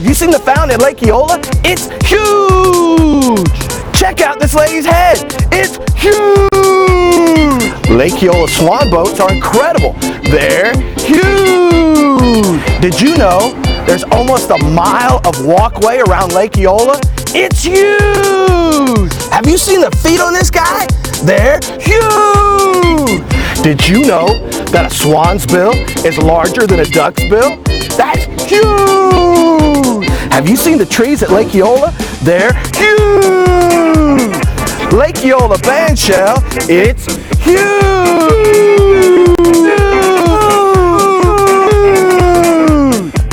you seen the fountain at Lake Eola? It's huge! Check out this lady's head. It's huge! Lake Eola swan boats are incredible. They're huge! Did you know there's almost a mile of walkway around Lake Eola? It's huge! Have you seen the feet on this guy? They're huge! Did you know that a swan's bill is larger than a duck's bill? That's huge! Have you seen the trees at Lake Eola? They're huge! Lake Eola bandshell, it's huge!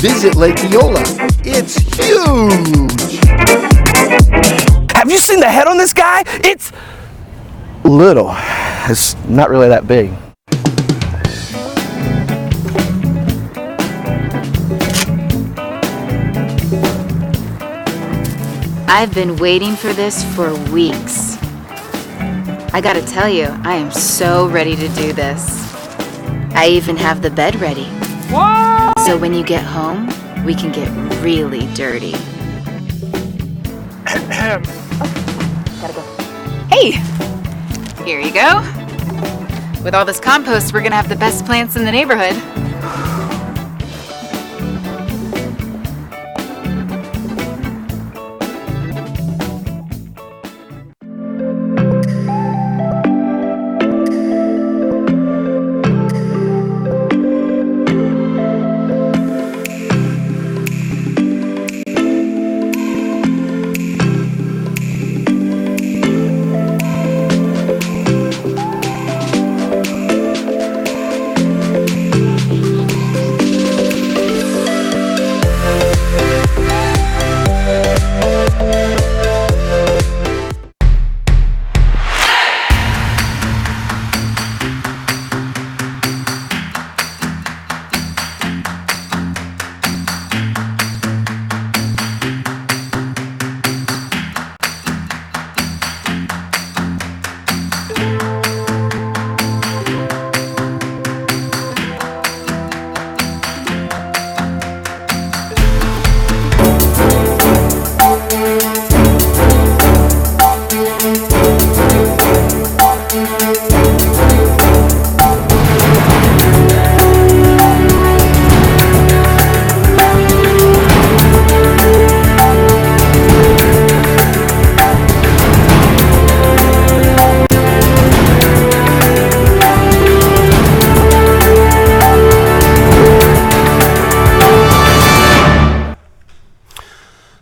Visit Lake Eola. It's huge! Have you seen the head on this guy? It's little. It's not really that big. I've been waiting for this for weeks. I gotta tell you, I am so ready to do this. I even have the bed ready. What? So when you get home, we can get really dirty. Gotta go. Hey! Here you go. With all this compost, we're gonna have the best plants in the neighborhood.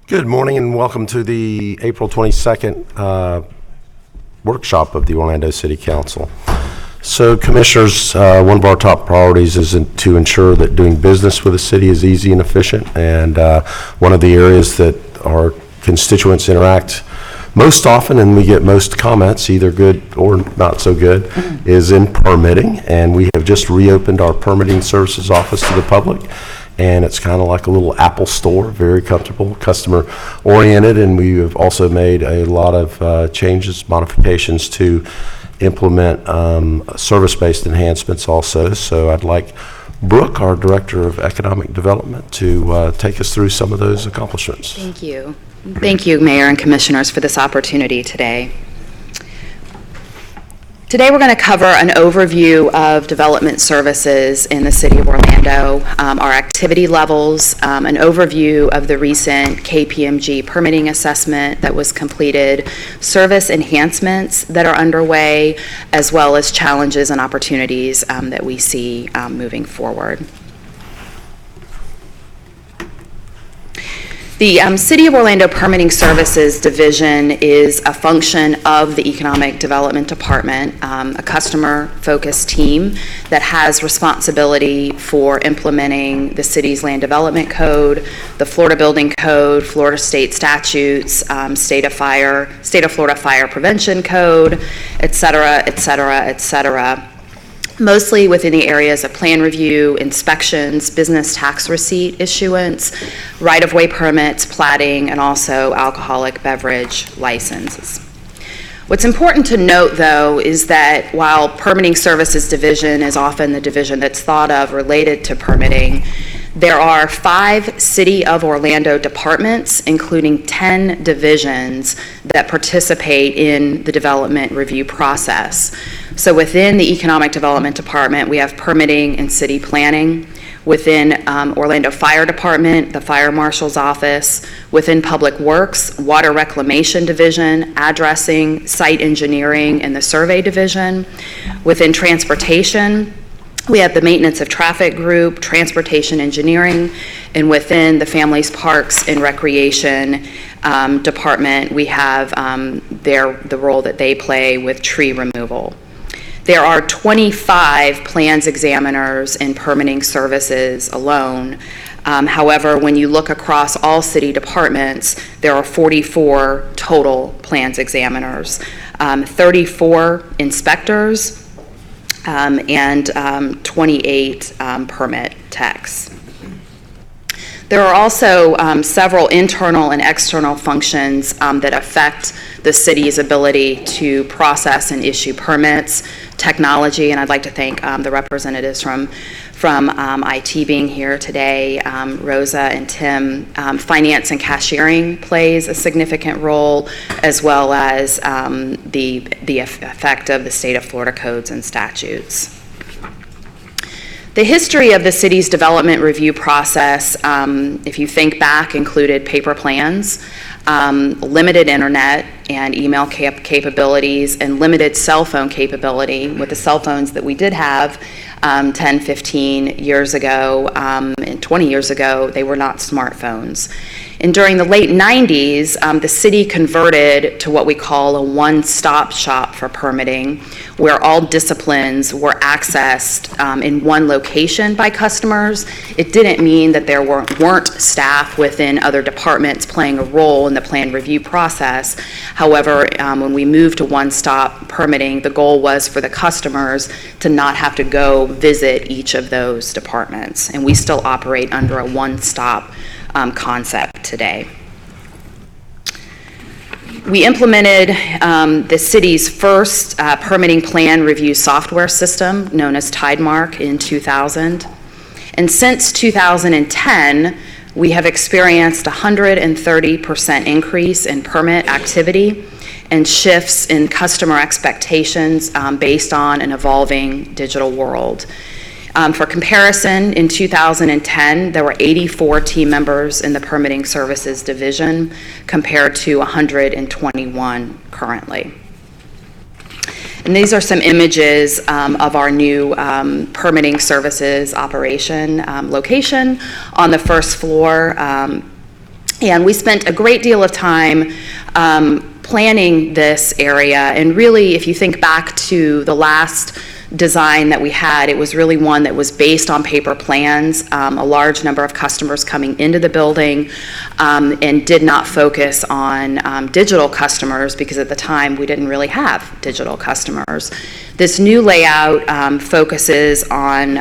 Good morning and welcome to the April 22nd workshop of the Orlando City Council. So Commissioners, one of our top priorities is to ensure that doing business with the city is easy and efficient, and one of the areas that our constituents interact most often and we get most comments, either good or not so good, is in permitting, and we have just reopened our permitting services office to the public. And it's kind of like a little Apple store, very comfortable, customer oriented, and we have also made a lot of changes, modifications to implement service-based enhancements also. So I'd like Brooke, our Director of Economic Development, to take us through some of those accomplishments. Thank you. Thank you, Mayor and Commissioners, for this opportunity today. Today we're going to cover an overview of development services in the City of Orlando, our activity levels, an overview of the recent KPMG permitting assessment that was completed, service enhancements that are underway, as well as challenges and opportunities that we see moving forward. The City of Orlando Permitting Services Division is a function of the Economic Development Department, a customer-focused team that has responsibility for implementing the city's land development code, the Florida Building Code, Florida state statutes, state of Florida Fire Prevention Code, et cetera, et cetera, et cetera. Mostly within the areas of plan review, inspections, business tax receipt issuance, right-of-way permits, platting, and also alcoholic beverage licenses. What's important to note, though, is that while Permitting Services Division is often the division that's thought of related to permitting, There are 5 City of Orlando departments, including 10 divisions that participate in the development review process. So within the Economic Development Department, we have permitting and city planning. Within Orlando Fire Department, the Fire Marshal's Office. Within Public Works, Water Reclamation Division, Addressing, Site Engineering, and the Survey Division. Within Transportation, we have the Maintenance of Traffic Group, Transportation Engineering, and within the Families, Parks, and Recreation Department, we have the role that they play with tree removal. There are 25 plans examiners in permitting services alone. However, when you look across all city departments, there are 44 total plans examiners, 34 inspectors, and 28 permit techs. There are also several internal and external functions that affect the city's ability to process and issue permits. Technology, and I'd like to thank the representatives from IT being here today, Rosa and Tim. Finance and cashiering plays a significant role, as well as the effect of the state of Florida codes and statutes. The history of the city's development review process, if you think back, included paper plans, limited internet and email capabilities, and limited cell phone capability. With the cell phones that we did have 10, 15 years ago, and 20 years ago, they were not smartphones. And during the late 90s, the city converted to what we call a one-stop shop for permitting, where all disciplines were accessed in one location by customers. It didn't mean that there weren't staff within other departments playing a role in the plan review process. However, when we moved to one-stop permitting, the goal was for the customers to not have to go visit each of those departments. And we still operate under a one-stop concept today. We implemented the city's first permitting plan review software system, known as Tidemark, in 2000. And since 2010, we have experienced a 130% increase in permit activity and shifts in customer expectations based on an evolving digital world. For comparison, in 2010, there were 84 team members in the Permitting Services Division compared to 121 currently. And these are some images of our new Permitting Services operation location on the first floor. And we spent a great deal of time planning this area. And really, if you think back to the last design that we had, it was really one that was based on paper plans, a large number of customers coming into the building, and did not focus on digital customers, because at the time we didn't really have digital customers. This new layout focuses on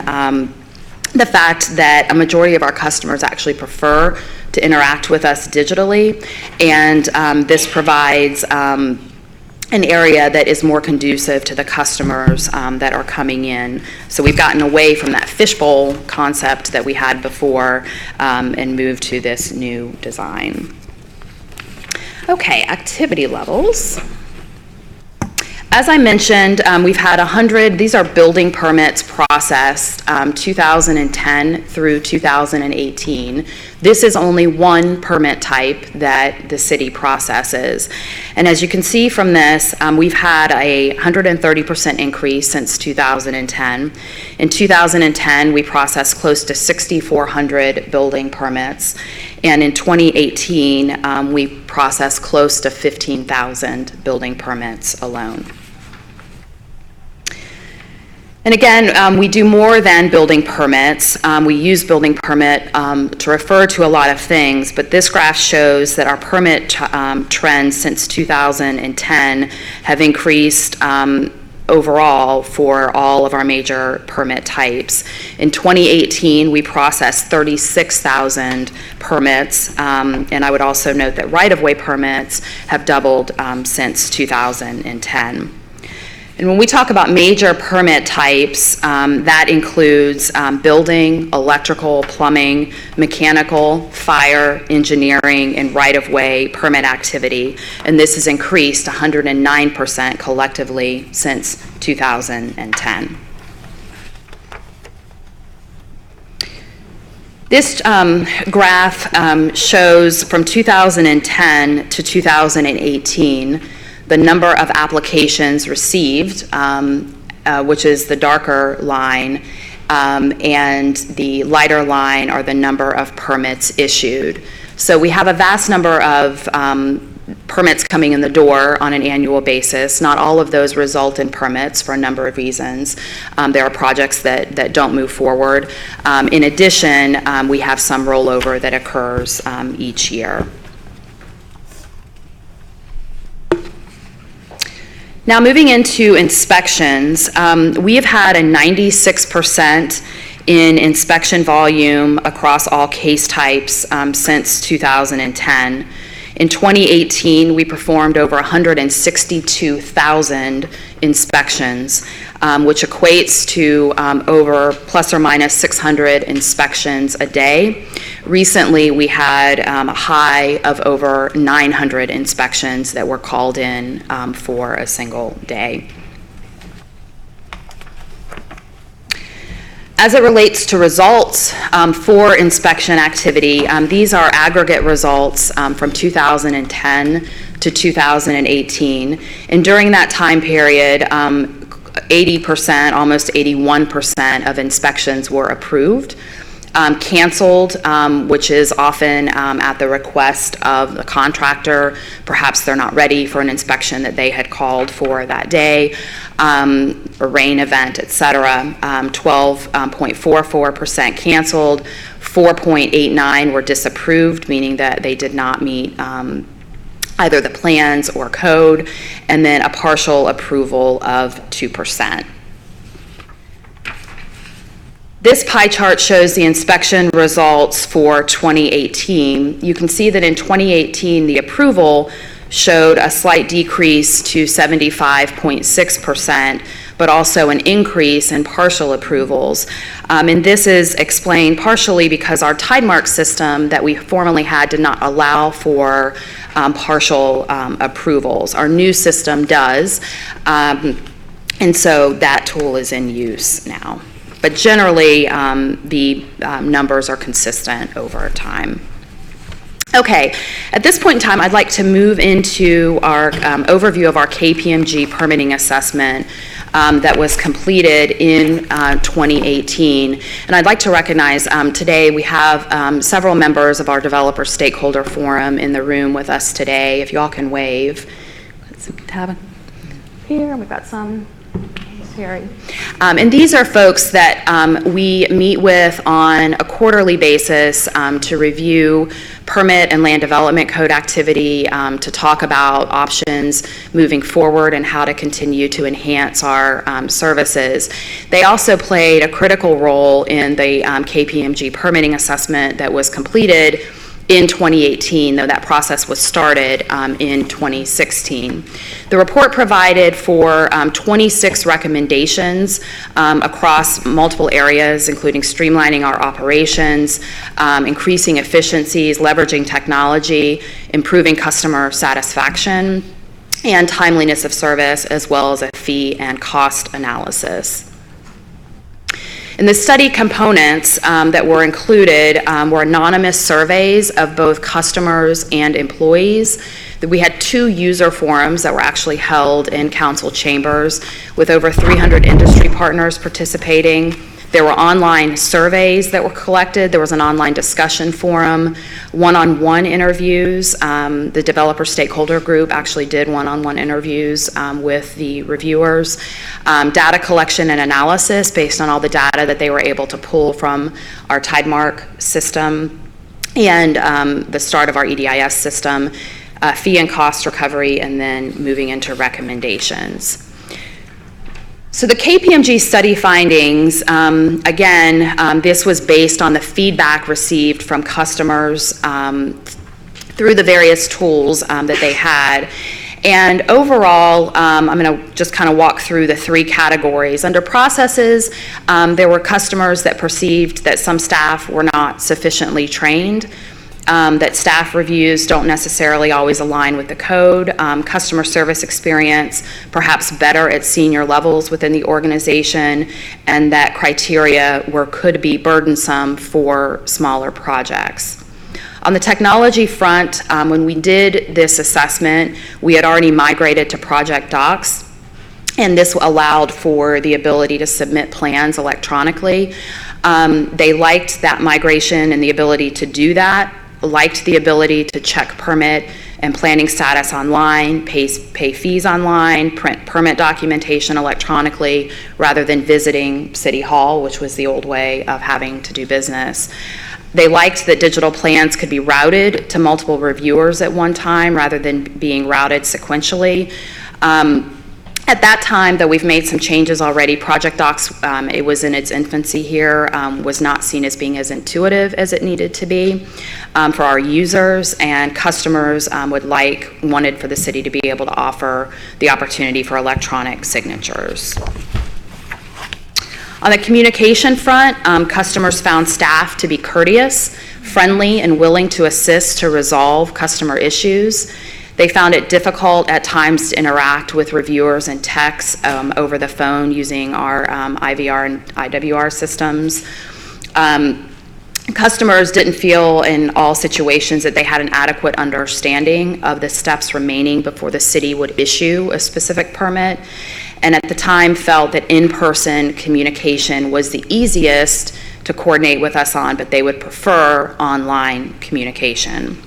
the fact that a majority of our customers actually prefer to interact with us digitally, and this provides an area that is more conducive to the customers that are coming in. So we've gotten away from that fishbowl concept that we had before and moved to this new design. Okay, activity levels. As I mentioned, we've had 100, these are building permits processed 2010 through 2018. This is only one permit type that the city processes. And as you can see from this, we've had a 130% increase since 2010. In 2010, we processed close to 6,400 building permits. And in 2018, we processed close to 15,000 building permits alone. And again, we do more than building permits. We use building permit to refer to a lot of things, but this graph shows that our permit trends since 2010 have increased overall for all of our major permit types. In 2018, we processed 36,000 permits, and I would also note that right-of-way permits have doubled since 2010. And when we talk about major permit types, that includes building, electrical, plumbing, mechanical, fire, engineering, and right-of-way permit activity. And this has increased 109% collectively since 2010. This graph shows from 2010 to 2018 the number of applications received, which is the darker line, and the lighter line are the number of permits issued. So we have a vast number of permits coming in the door on an annual basis. Not all of those result in permits for a number of reasons. There are projects that don't move forward. In addition, we have some rollover that occurs each year. Now, moving into inspections, we have had a 96% in inspection volume across all case types since 2010. In 2018, we performed over 162,000 inspections, which equates to over plus or minus 600 inspections a day. Recently, we had a high of over 900 inspections that were called in for a single day. As it relates to results for inspection activity, these are aggregate results from 2010 to 2018. And during that time period, 80%, almost 81% of inspections were approved. Canceled, which is often at the request of the contractor. Perhaps they're not ready for an inspection that they had called for that day, a rain event, et cetera. 12.44% canceled, 4.89 were disapproved, meaning that they did not meet either the plans or code, and then a partial approval of 2%. This pie chart shows the inspection results for 2018. You can see that in 2018, the approval showed a slight decrease to 75.6%, but also an increase in partial approvals. And this is explained partially because our Tidemark system that we formerly had did not allow for partial approvals. Our new system does, and so that tool is in use now. But generally, the numbers are consistent over time. Okay, at this point in time, I'd like to move into our overview of our KPMG permitting assessment that was completed in 2018. And I'd like to recognize today we have several members of our Developer Stakeholder Forum in the room with us today. If you all can wave. Tab here, and we've got some. And these are folks that we meet with on a quarterly basis to review permit and land development code activity, to talk about options moving forward and how to continue to enhance our services. They also played a critical role in the KPMG permitting assessment that was completed in 2018, though that process was started in 2016. The report provided for 26 recommendations across multiple areas, including streamlining our operations, increasing efficiencies, leveraging technology, improving customer satisfaction, and timeliness of service, as well as a fee and cost analysis. And the study components that were included were anonymous surveys of both customers and employees. We had 2 user forums that were actually held in council chambers with over 300 industry partners participating. There were online surveys that were collected. There was an online discussion forum, one-on-one interviews. The developer stakeholder group actually did one-on-one interviews with the reviewers. Data collection and analysis based on all the data that they were able to pull from our Tidemark system and the start of our EDIS system, fee and cost recovery, and then moving into recommendations. So the KPMG study findings, again, this was based on the feedback received from customers through the various tools that they had. And overall, I'm going to just kind of walk through the three categories. Under processes, there were customers that perceived that some staff were not sufficiently trained, that staff reviews don't necessarily always align with the code, customer service experience perhaps better at senior levels within the organization, and that criteria could be burdensome for smaller projects. On the technology front, when we did this assessment, we had already migrated to Project Docs, and this allowed for the ability to submit plans electronically. They liked that migration and the ability to do that, liked the ability to check permit and planning status online, pay fees online, print permit documentation electronically, rather than visiting City Hall, which was the old way of having to do business. They liked that digital plans could be routed to multiple reviewers at one time rather than being routed sequentially. At that time, though we've made some changes already, Project Docs, it was in its infancy here, was not seen as being as intuitive as it needed to be for our users, and customers wanted for the city to be able to offer the opportunity for electronic signatures. On the communication front, customers found staff to be courteous, friendly, and willing to assist to resolve customer issues. They found it difficult at times to interact with reviewers and techs over the phone using our IVR and IWR systems. Customers didn't feel in all situations that they had an adequate understanding of the steps remaining before the city would issue a specific permit, and at the time felt that in-person communication was the easiest to coordinate with us on, but they would prefer online communication.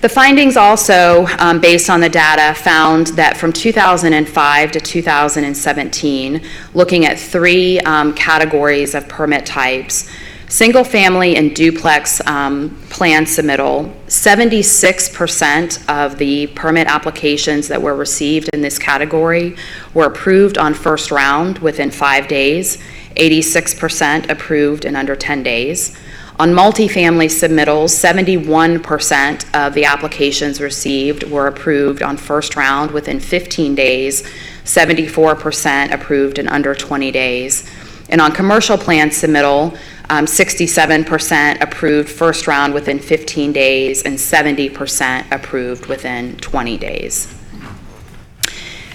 The findings also, based on the data, found that from 2005 to 2017, looking at three categories of permit types, single family and duplex plan submittal, 76% of the permit applications that were received in this category were approved on first round within 5 days, 86% approved in under 10 days. On multifamily submittals, 71% of the applications received were approved on first round within 15 days, 74% approved in under 20 days. And on commercial plan submittal, 67% approved first round within 15 days and 70% approved within 20 days.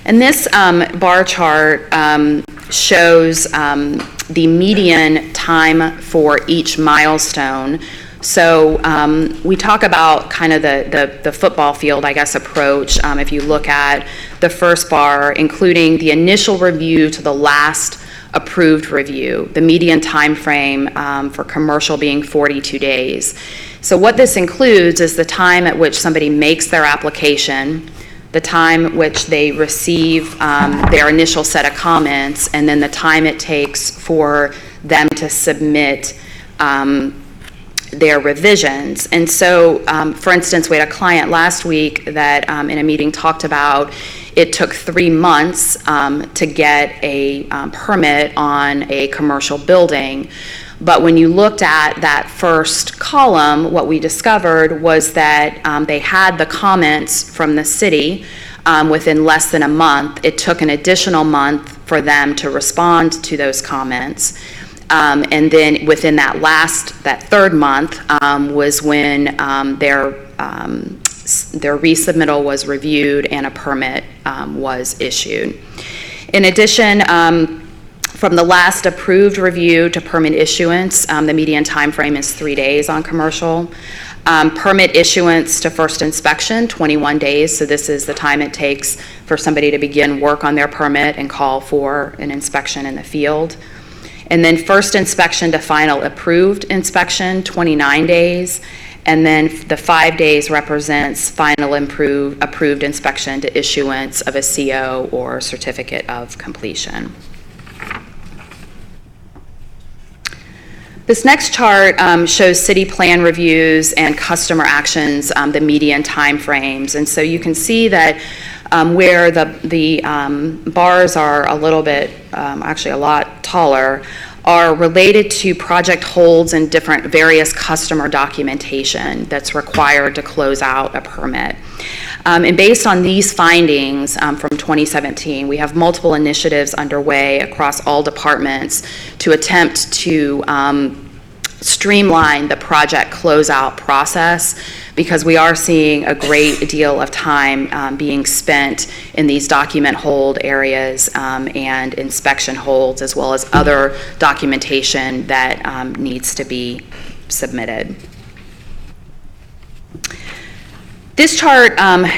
And this bar chart shows the median time for each milestone. So we talk about kind of the football field, I guess, approach. If you look at the first bar, including the initial review to the last approved review, the median time frame for commercial being 42 days. So what this includes is the time at which somebody makes their application, the time which they receive their initial set of comments, and then the time it takes for them to submit their revisions. And so, for instance, we had a client last week that in a meeting talked about it took 3 months to get a permit on a commercial building. But when you looked at that first column, what we discovered was that they had the comments from the city within less than a month. It took an additional month for them to respond to those comments. And then within that third month was when their resubmittal was reviewed and a permit was issued. In addition, from the last approved review to permit issuance, the median time frame is 3 days on commercial. Permit issuance to first inspection, 21 days. So this is the time it takes for somebody to begin work on their permit and call for an inspection in the field. And then first inspection to final approved inspection, 29 days. And then the 5 days represents final approved inspection to issuance of a CO or certificate of completion. This next chart shows city plan reviews and customer actions, the median time frames. And so you can see that where the bars are a little bit, actually a lot taller, are related to project holds and different various customer documentation that's required to close out a permit. And based on these findings from 2017, we have multiple initiatives underway across all departments to attempt to streamline the project closeout process, because we are seeing a great deal of time being spent in these document hold areas and inspection holds, as well as other documentation that needs to be submitted. This chart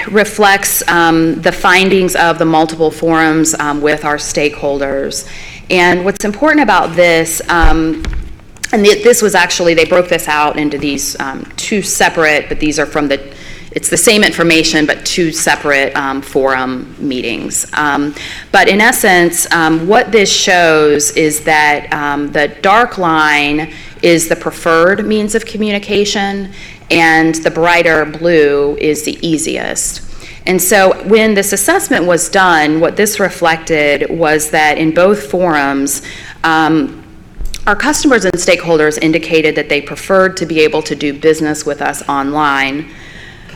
reflects the findings of the multiple forums with our stakeholders. And what's important about this, and this was actually, they broke this out into these two separate, but these are from it's the same information, but two separate forum meetings. But in essence, what this shows is that the dark line is the preferred means of communication, and the brighter blue is the easiest. And so when this assessment was done, what this reflected was that in both forums, our customers and stakeholders indicated that they preferred to be able to do business with us online.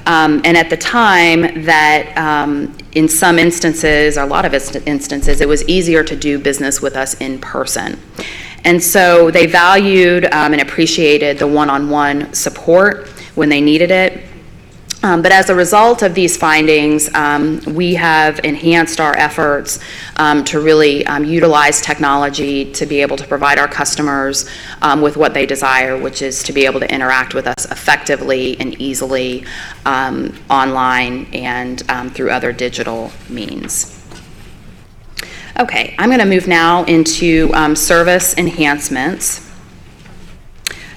And at the time that in some instances, or a lot of instances, it was easier to do business with us in person. And so they valued and appreciated the one-on-one support when they needed it. But as a result of these findings, we have enhanced our efforts to really utilize technology to be able to provide our customers with what they desire, which is to be able to interact with us effectively and easily online and through other digital means. Okay, I'm going to move now into service enhancements.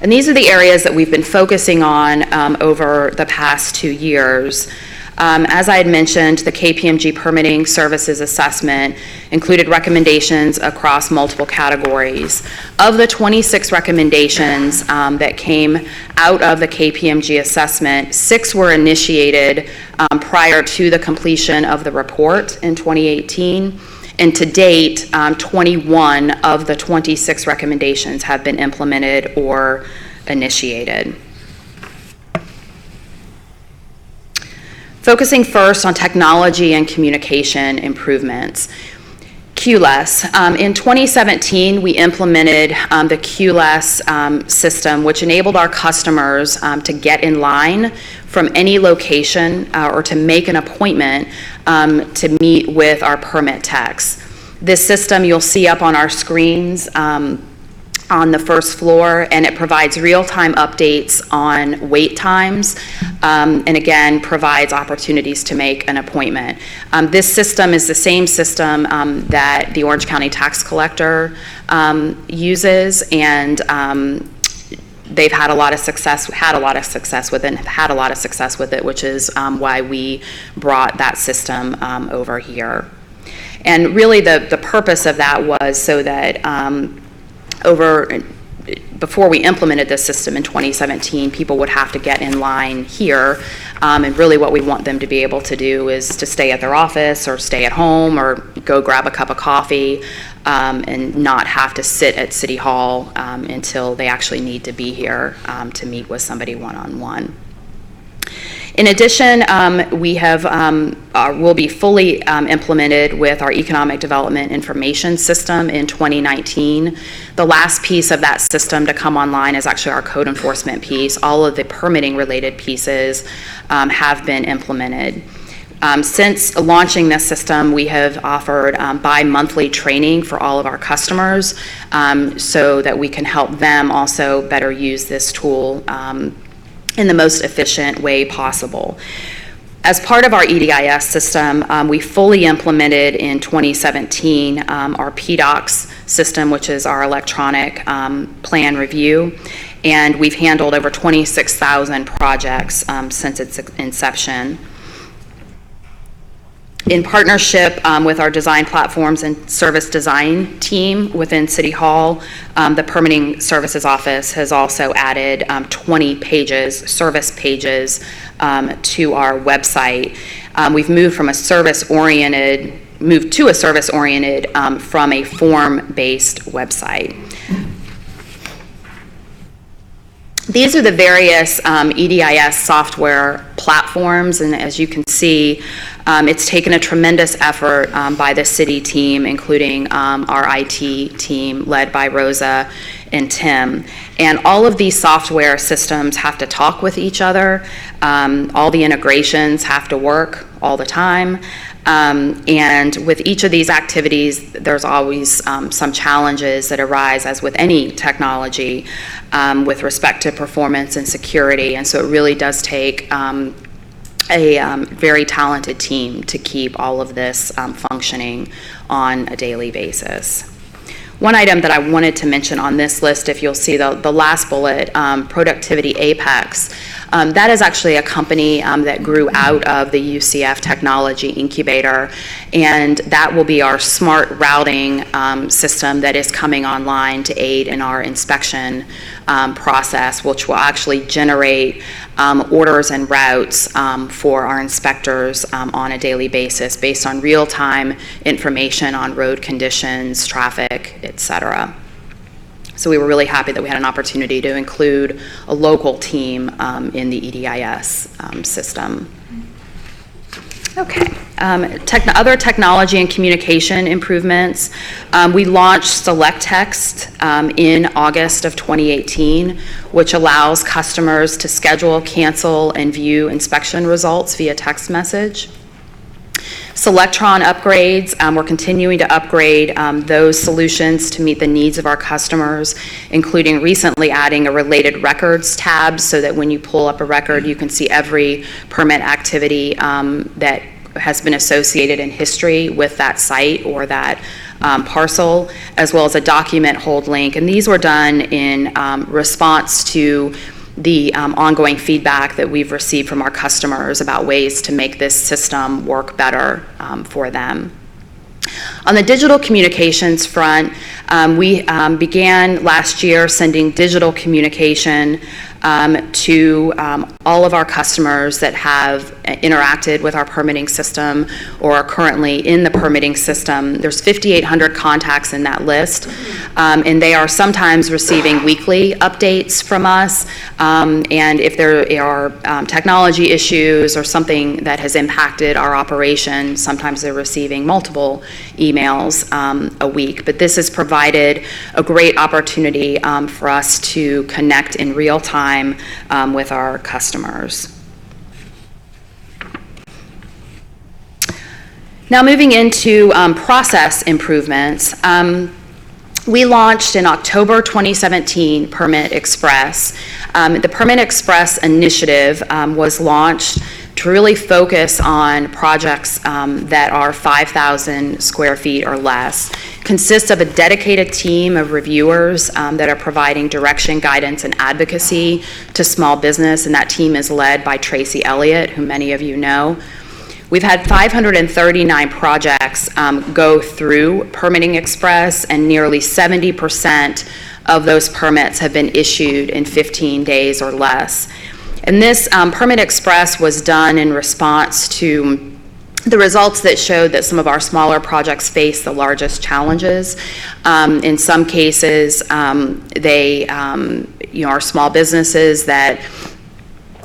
And these are the areas that we've been focusing on over the past 2 years. As I had mentioned, the KPMG Permitting Services Assessment included recommendations across multiple categories. Of the 26 recommendations that came out of the KPMG assessment, 6 were initiated prior to the completion of the report in 2018. And to date, 21 of the 26 recommendations have been implemented or initiated. Focusing first on technology and communication improvements. QLES. In 2017, we implemented the QLES system, which enabled our customers to get in line from any location or to make an appointment to meet with our permit techs. This system you'll see up on our screens on the first floor, and it provides real-time updates on wait times, and again, provides opportunities to make an appointment. This system is the same system that the Orange County Tax Collector uses, and they've had a lot of success with it, which is why we brought that system over here. And really the purpose of that was so that before we implemented this system in 2017, people would have to get in line here, and really what we want them to be able to do is to stay at their office or stay at home or go grab a cup of coffee and not have to sit at City Hall until they actually need to be here to meet with somebody one-on-one. In addition, we have will be fully implemented with our Economic Development Information System in 2019. The last piece of that system to come online is actually our code enforcement piece. All of the permitting related pieces have been implemented. Since launching this system, we have offered bi-monthly training for all of our customers so that we can help them also better use this tool in the most efficient way possible. As part of our EDIS system, we fully implemented in 2017 our PDOCS system, which is our electronic plan review, and we've handled over 26,000 projects since its inception. In partnership with our design platforms and service design team within City Hall, the Permitting Services Office has also added 20 pages, service pages, to our website. We've moved to a service-oriented from a form-based website. These are the various EDIS software platforms, and as you can see, it's taken a tremendous effort by the city team, including our IT team led by Rosa and Tim. And all of these software systems have to talk with each other. All the integrations have to work all the time. And with each of these activities, there's always some challenges that arise, as with any technology, with respect to performance and security. And so it really does take a very talented team to keep all of this functioning on a daily basis. One item that I wanted to mention on this list, if you'll see the last bullet, Productivity Apex, that is actually a company that grew out of the UCF Technology Incubator, and that will be our smart routing system that is coming online to aid in our inspection process, which will actually generate orders and routes for our inspectors on a daily basis based on real-time information on road conditions, traffic, etc. So we were really happy that we had an opportunity to include a local team in the EDIS system. Okay, other technology and communication improvements. We launched Select Text in August of 2018, which allows customers to schedule, cancel, and view inspection results via text message. Selectron upgrades, we're continuing to upgrade those solutions to meet the needs of our customers, including recently adding a related records tab so that when you pull up a record, you can see every permit activity that has been associated in history with that site or that parcel, as well as a document hold link. And these were done in response to the ongoing feedback that we've received from our customers about ways to make this system work better for them. On the digital communications front, we began last year sending digital communication to all of our customers that have interacted with our permitting system or are currently in the permitting system. There's 5,800 contacts in that list, and they are sometimes receiving weekly updates from us, and if there are technology issues or something that has impacted our operation, sometimes they're receiving multiple emails a week. But this has provided a great opportunity for us to connect in real time with our customers. Now moving into process improvements. We launched in October 2017 Permit Express. The Permit Express initiative was launched to really focus on projects that are 5,000 square feet or less. Consists of a dedicated team of reviewers that are providing direction, guidance, and advocacy to small business, and that team is led by Tracy Elliott, who many of you know. We've had 539 projects go through Permitting Express, and nearly 70% of those permits have been issued in 15 days or less. And this Permit Express was done in response to the results that showed that some of our smaller projects face the largest challenges. In some cases, they are small businesses that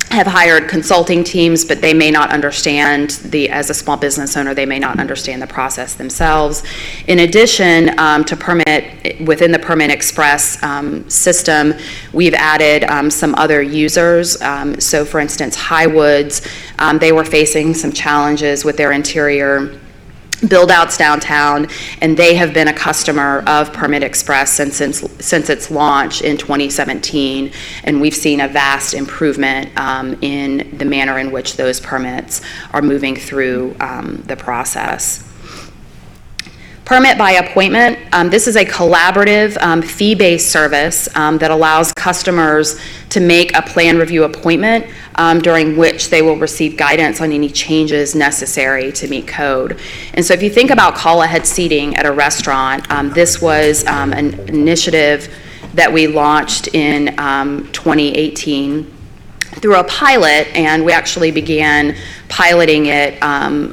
have hired consulting teams, but they may not understand as a small business owner, they may not understand the process themselves. In addition to within the Permit Express system, we've added some other users. So for instance, Highwoods, they were facing some challenges with their interior build-outs downtown, and they have been a customer of Permit Express since its launch in 2017, and we've seen a vast improvement in the manner in which those permits are moving through the process. Permit by appointment. This is a collaborative fee-based service that allows customers to make a plan review appointment during which they will receive guidance on any changes necessary to meet code. And so if you think about call-ahead seating at a restaurant, this was an initiative that we launched in 2018. through a pilot, and we actually began piloting it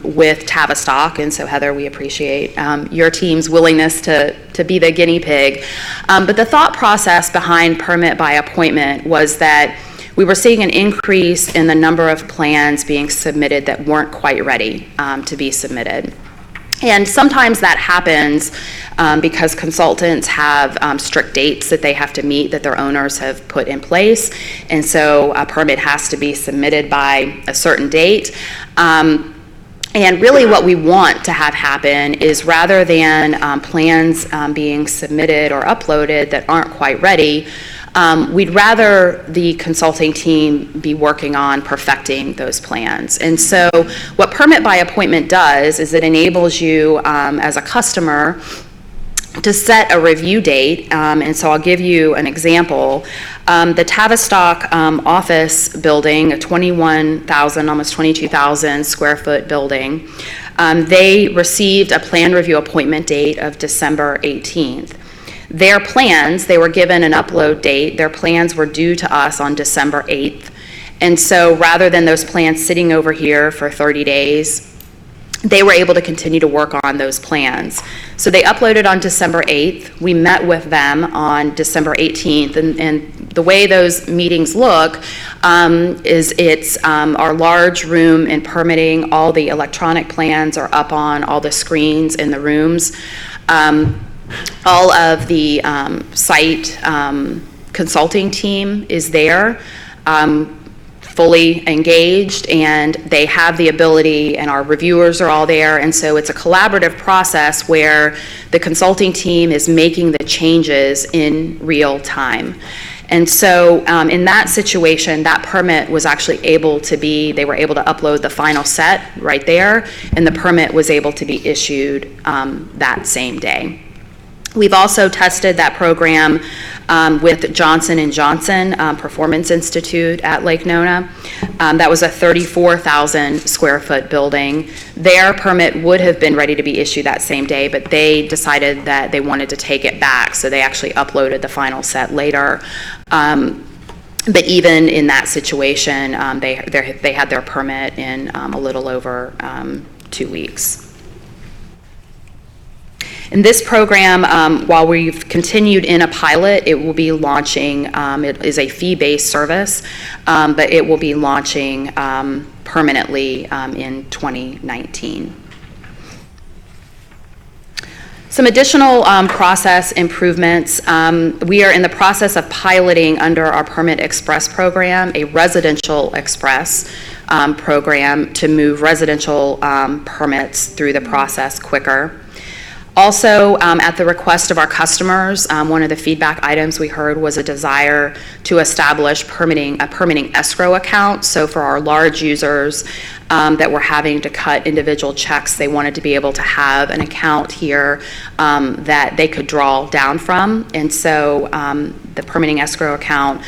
with Tavistock. And so, Heather, we appreciate your team's willingness to be the guinea pig. But the thought process behind permit by appointment was that we were seeing an increase in the number of plans being submitted that weren't quite ready to be submitted. And sometimes that happens because consultants have strict dates that they have to meet that their owners have put in place. And so a permit has to be submitted by a certain date. And really what we want to have happen is, rather than plans being submitted or uploaded that aren't quite ready, we'd rather the consulting team be working on perfecting those plans. And so what permit by appointment does is it enables you as a customer to set a review date. And so I'll give you an example. The Tavistock office building, a 21,000, almost 22,000 square foot building, they received a plan review appointment date of December 18th. Their plans, they were given an upload date. Their plans were due to us on December 8th. And so rather than those plans sitting over here for 30 days, they were able to continue to work on those plans. So they uploaded on December 8th. We met with them on December 18th. And the way those meetings look is it's our large room in permitting. All the electronic plans are up on all the screens in the rooms. All of the site consulting team is there, fully engaged, and they have the ability, and our reviewers are all there, and so it's a collaborative process where the consulting team is making the changes in real time. And so in that situation, that permit was actually they were able to upload the final set right there, and the permit was able to be issued that same day. We've also tested that program with Johnson & Johnson Performance Institute at Lake Nona. That was a 34,000 square foot building. Their permit would have been ready to be issued that same day, but they decided that they wanted to take it back, so they actually uploaded the final set later. But even in that situation, they had their permit in a little over 2 weeks. In this program, while we've continued in a pilot, it will be launching, it is a fee-based service, but it will be launching permanently in 2019. Some additional process improvements. We are in the process of piloting under our Permit Express program, a residential express program to move residential permits through the process quicker. Also, at the request of our customers, one of the feedback items we heard was a desire to establish a permitting escrow account. So for our large users that were having to cut individual checks, they wanted to be able to have an account here that they could draw down from. And so the permitting escrow account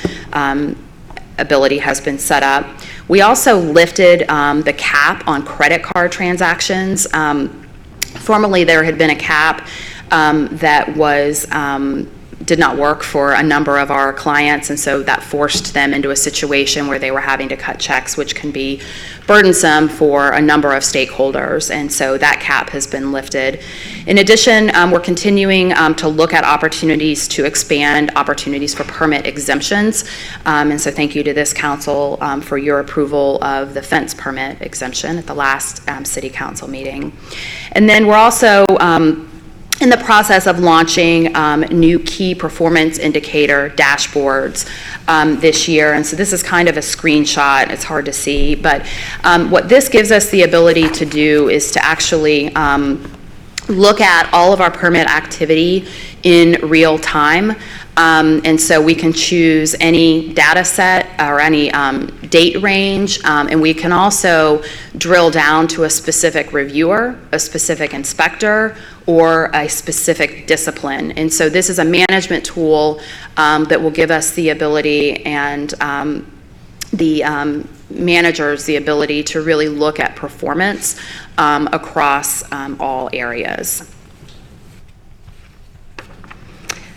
ability has been set up. We also lifted the cap on credit card transactions. Formerly, there had been a cap that did not work for a number of our clients, and so that forced them into a situation where they were having to cut checks, which can be burdensome for a number of stakeholders, and so that cap has been lifted. In addition, we're continuing to look at opportunities to expand opportunities for permit exemptions, and so thank you to this council for your approval of the fence permit exemption at the last city council meeting. And then we're also in the process of launching new key performance indicator dashboards this year. And so this is kind of a screenshot. It's hard to see, but what this gives us the ability to do is to actually look at all of our permit activity in real time. And so we can choose any data set or any date range, and we can also drill down to a specific reviewer, a specific inspector, or a specific discipline. And so this is a management tool that will give us the ability and the managers the ability to really look at performance across all areas.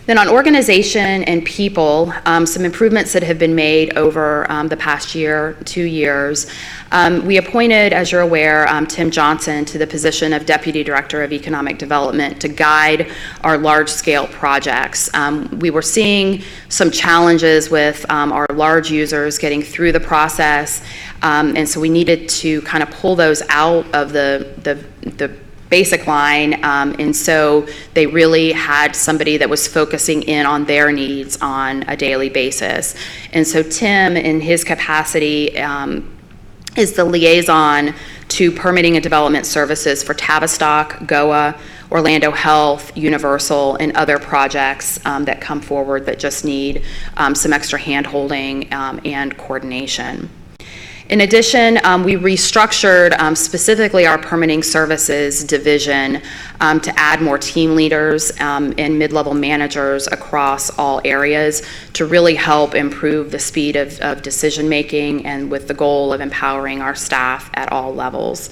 Then on organization and people, some improvements that have been made over the past year, 2 years. We appointed, as you're aware, Tim Johnson to the position of Deputy Director of Economic Development to guide our large-scale projects. We were seeing some challenges with our large users getting through the process, and so we needed to kind of pull those out of the basic line, and so they really had somebody that was focusing in on their needs on a daily basis. And so Tim, in his capacity, is the liaison to permitting and development services for Tavistock, GOA, Orlando Health, Universal, and other projects that come forward that just need some extra hand-holding and coordination. In addition, we restructured specifically our permitting services division to add more team leaders and mid-level managers across all areas to really help improve the speed of decision-making, and with the goal of empowering our staff at all levels.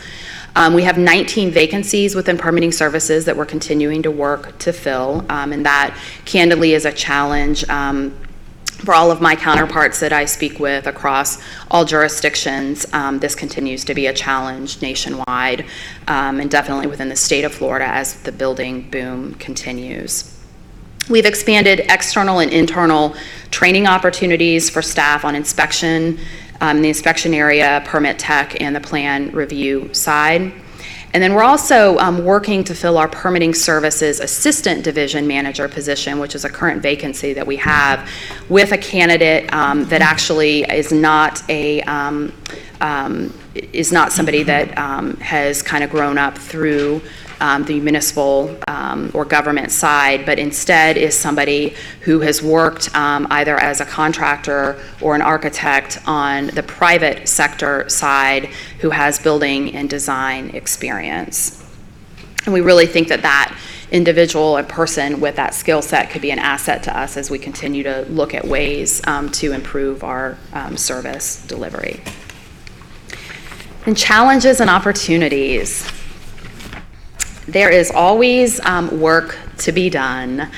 We have 19 vacancies within permitting services that we're continuing to work to fill, and that candidly is a challenge for all of my counterparts that I speak with across all jurisdictions. This continues to be a challenge nationwide, and definitely within the state of Florida as the building boom continues. We've expanded external and internal training opportunities for staff on inspection, the inspection area, permit tech, and the plan review side. And then we're also working to fill our permitting services assistant division manager position, which is a current vacancy that we have, with a candidate that actually is not somebody that has kind of grown up through the municipal or government side, but instead is somebody who has worked either as a contractor or an architect on the private sector side, who has building and design experience. And we really think that that individual, a person with that skill set, could be an asset to us as we continue to look at ways to improve our service delivery. And challenges and opportunities. There is always work to be done,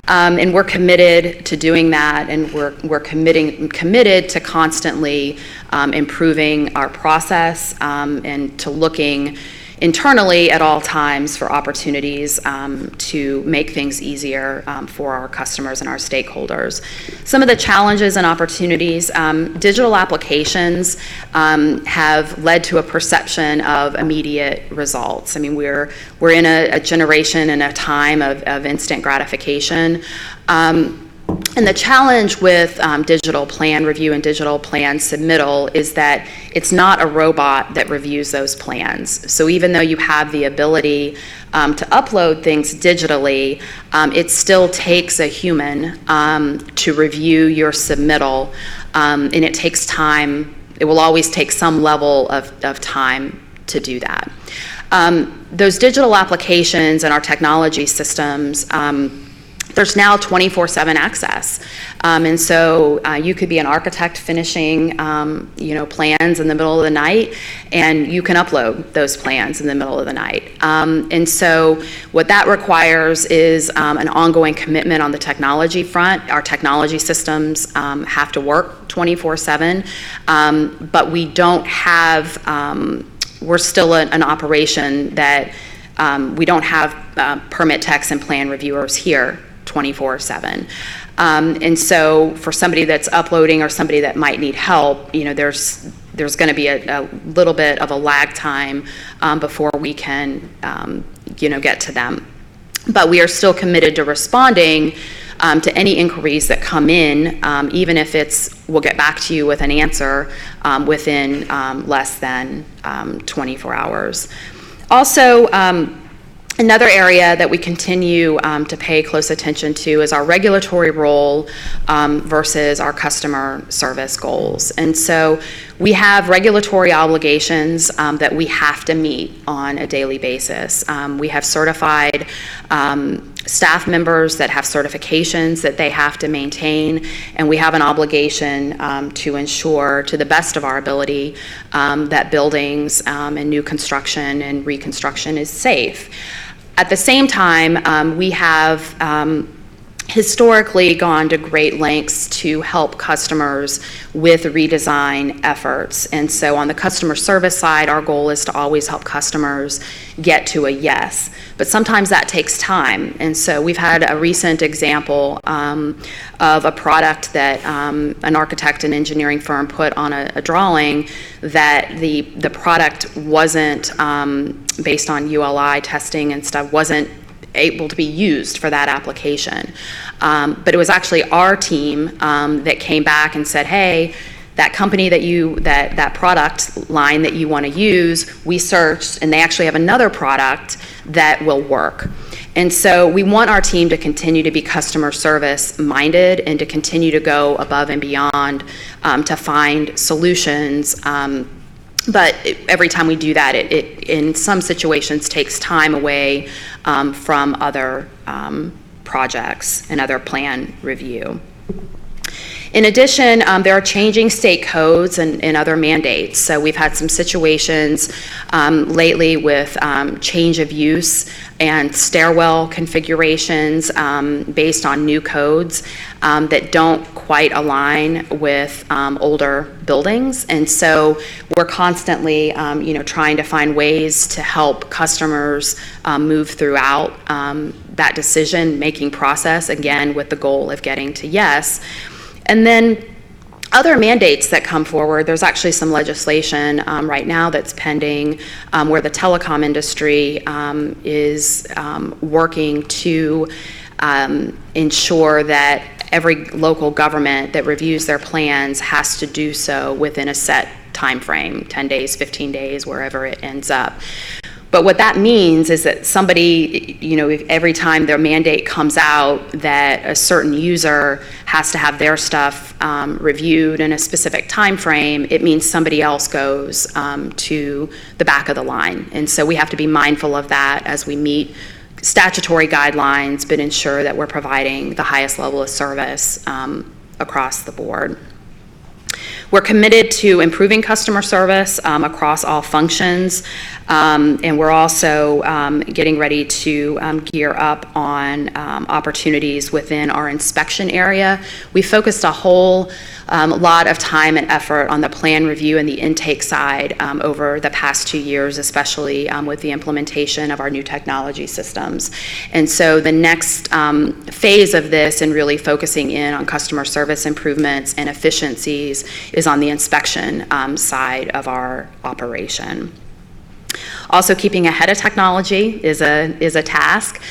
and we're committed to doing that, and we're committed to constantly improving our process and to looking internally at all times for opportunities to make things easier for our customers and our stakeholders. Some of the challenges and opportunities, digital applications have led to a perception of immediate results. I mean, we're in a generation and a time of instant gratification. And the challenge with digital plan review and digital plan submittal is that it's not a robot that reviews those plans. So even though you have the ability to upload things digitally, it still takes a human to review your submittal, and it takes time. It will always take some level of time to do that. Those digital applications and our technology systems, there's now 24/7 access, and so you could be an architect finishing, plans in the middle of the night, and you can upload those plans in the middle of the night. And so what that requires is an ongoing commitment on the technology front. Our technology systems have to work 24/7, but we don't have. We're still an operation that we don't have permit techs and plan reviewers here 24/7. And so for somebody that's uploading or somebody that might need help, there's going to be a little bit of a lag time before we can, get to them. But we are still committed to responding to any inquiries that come in, even if we'll get back to you with an answer within less than 24 hours. Also, another area that we continue to pay close attention to is our regulatory role versus our customer service goals. And so we have regulatory obligations that we have to meet on a daily basis. We have certified staff members that have certifications that they have to maintain, and we have an obligation to ensure, to the best of our ability, that buildings and new construction and reconstruction is safe. At the same time, we have historically gone to great lengths to help customers with redesign efforts. And so on the customer service side, our goal is to always help customers get to a yes. But sometimes that takes time. And so we've had a recent example of a product that an architect and engineering firm put on a drawing that the product wasn't, based on ULI testing and stuff, wasn't able to be used for that application. But it was actually our team that came back and said, hey, that company that product line that you want to use, we searched and they actually have another product that will work. And so we want our team to continue to be customer service minded and to continue to go above and beyond to find solutions. But every time we do that, it in some situations takes time away from other projects and other plan review. In addition, there are changing state codes and other mandates. So we've had some situations lately with change of use and stairwell configurations based on new codes that don't quite align with older buildings. And so we're constantly trying to find ways to help customers move throughout that decision-making process, again, with the goal of getting to yes. And then other mandates that come forward, there's actually some legislation right now that's pending where the telecom industry is working to ensure that every local government that reviews their plans has to do so within a set time frame, 10 days, 15 days, wherever it ends up. But what that means is that somebody, if every time their mandate comes out that a certain user has to have their stuff reviewed in a specific time frame, it means somebody else goes to the back of the line. And so we have to be mindful of that as we meet statutory guidelines, but ensure that we're providing the highest level of service across the board. We're committed to improving customer service across all functions, and we're also getting ready to gear up on opportunities within our inspection area. We focused a whole lot of time and effort on the plan review and the intake side over the past 2 years, especially with the implementation of our new technology systems. And so the next phase of this and really focusing in on customer service improvements and efficiencies is on the inspection side of our operation. Also, keeping ahead of technology is a task.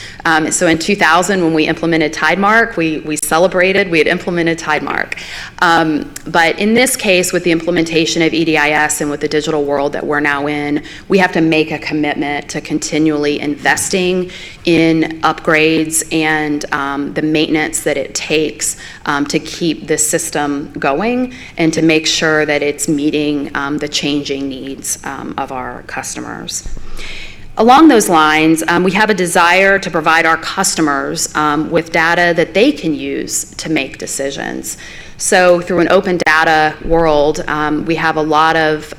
So in 2000, when we implemented Tidemark, we celebrated we had implemented Tidemark. But in this case, with the implementation of EDIS and with the digital world that we're now in, we have to make a commitment to continually investing in upgrades and the maintenance that it takes to keep the system going and to make sure that it's meeting the changing needs of our customers. Along those lines, we have a desire to provide our customers with data that they can use to make decisions. So through an open data world, we have a lot of